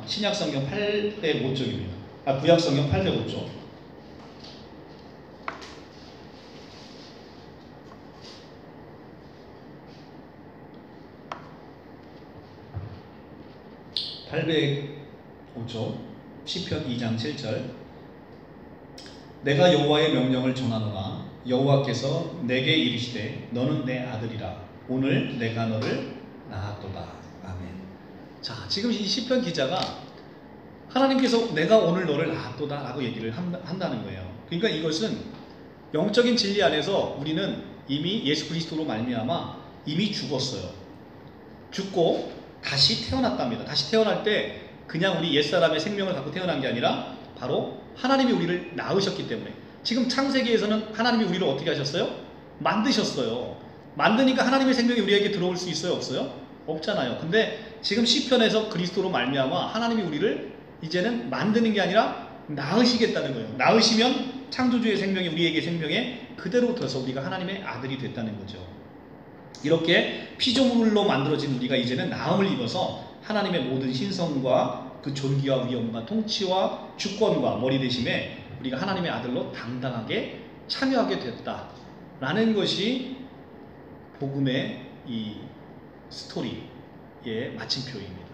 신약 성경 805쪽입니다. 구약 성경 805쪽. 시편 2장 7절. 내가 여호와의 명령을 전하노라. 여호와께서 내게 이르시되 너는 내 아들이라. 오늘 내가 너를 낳았도다. 아멘. 자, 지금 이 시편 기자가 하나님께서 내가 오늘 너를 낳았도다 라고 얘기를 한다는 거예요. 그러니까 이것은 영적인 진리 안에서 우리는 이미 예수 그리스도로 말미암아 이미 죽었어요. 죽고 다시 태어났답니다. 다시 태어날 때 그냥 우리 옛사람의 생명을 갖고 태어난 게 아니라 바로 하나님이 우리를 낳으셨기 때문에, 지금 창세기에서는 하나님이 우리를 어떻게 하셨어요? 만드셨어요. 만드니까 하나님의 생명이 우리에게 들어올 수 있어요? 없어요? 없잖아요. 근데 지금 시편에서 그리스도로 말미암아 하나님이 우리를 이제는 만드는 게 아니라 낳으시겠다는 거예요. 낳으시면 창조주의 생명이 우리에게 생명에 그대로 둬서 우리가 하나님의 아들이 됐다는 거죠. 이렇게 피조물로 만들어진 우리가 이제는 나음을 입어서 하나님의 모든 신성과 그 존귀와 위엄과 통치와 주권과 머리 대심에 우리가 하나님의 아들로 당당하게 참여하게 됐다라는 것이 복음의 이 스토리의 마침표입니다.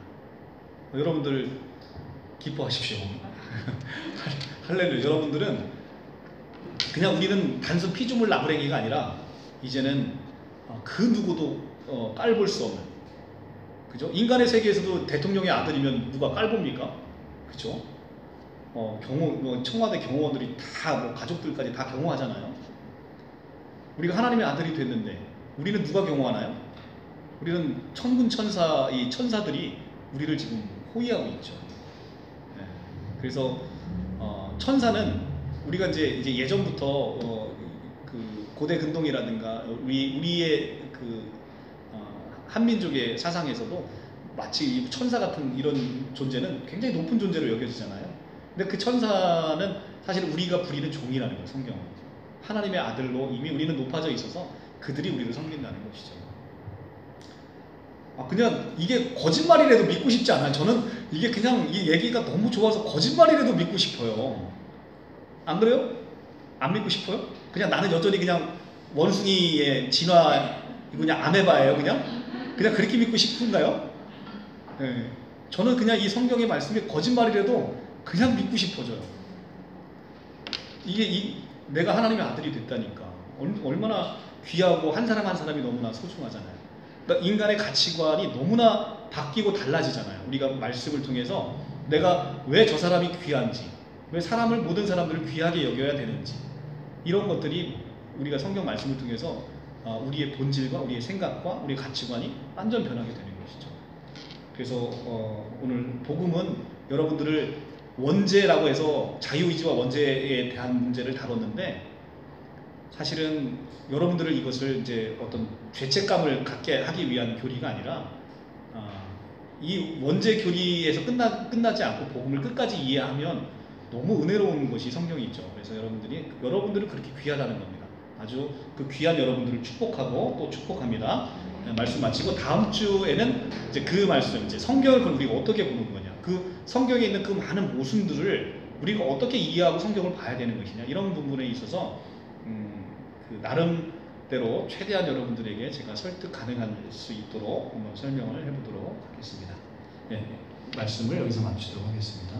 여러분들 기뻐하십시오. 할렐루야. 여러분들은 그냥 우리는 단순 피조물 나부랭이가 아니라 이제는 그 누구도 깔볼 수 없는, 그죠? 인간의 세계에서도 대통령의 아들이면 누가 깔봅니까? 그죠? 청와대 경호원들이 다 가족들까지 다 경호하잖아요. 우리가 하나님의 아들이 됐는데 우리는 누가 경호하나요? 우리는 천군천사, 이 천사들이 우리를 지금 호위하고 있죠. 네. 그래서 천사는 우리가 이제 예전부터 그 고대 근동이라든가 우리의 그 한민족의 사상에서도 마치 천사 같은 이런 존재는 굉장히 높은 존재로 여겨지잖아요. 근데 그 천사는 사실 우리가 부리는 종이라는 거예요. 성경은 하나님의 아들로 이미 우리는 높아져 있어서 그들이 우리를 섬긴다는 것이죠. 그냥 이게 거짓말이라도 믿고 싶지 않아요. 저는 이게 그냥 이 얘기가 너무 좋아서 거짓말이라도 믿고 싶어요. 안 그래요? 안 믿고 싶어요? 그냥 나는 여전히 그냥 원숭이의 진화, 그냥 아메바예요. 그냥 그렇게 믿고 싶은가요? 네. 저는 그냥 이 성경의 말씀이 거짓말이라도 그냥 믿고 싶어져요. 이게 내가 하나님의 아들이 됐다니까 얼마나 귀하고 한 사람 한 사람이 너무나 소중하잖아요. 그러니까 인간의 가치관이 너무나 바뀌고 달라지잖아요. 우리가 말씀을 통해서 내가 왜 저 사람이 귀한지, 왜 모든 사람들을 귀하게 여겨야 되는지, 이런 것들이 우리가 성경 말씀을 통해서 우리의 본질과 우리의 생각과 우리의 가치관이 완전 변하게 되는 것이죠. 그래서 오늘 복음은 여러분들을 원죄라고 해서 자유의지와 원죄에 대한 문제를 다뤘는데, 사실은 여러분들을 이것을 이제 어떤 죄책감을 갖게 하기 위한 교리가 아니라 이 원죄 교리에서 끝나지 않고 복음을 끝까지 이해하면 너무 은혜로운 것이 성경이 있죠. 그래서 여러분들은 그렇게 귀하다는 겁니다. 아주 그 귀한 여러분들을 축복하고 또 축복합니다. 말씀 마치고 다음 주에는 이제 그 말씀, 이제 성경을 우리가 어떻게 보는 거냐, 그 성경에 있는 그 많은 모순들을 우리가 어떻게 이해하고 성경을 봐야 되는 것이냐, 이런 부분에 있어서 그 나름대로 최대한 여러분들에게 제가 설득 가능할 수 있도록 한번 설명을 해보도록 하겠습니다. 네, 말씀을 여기서 마치도록 하겠습니다.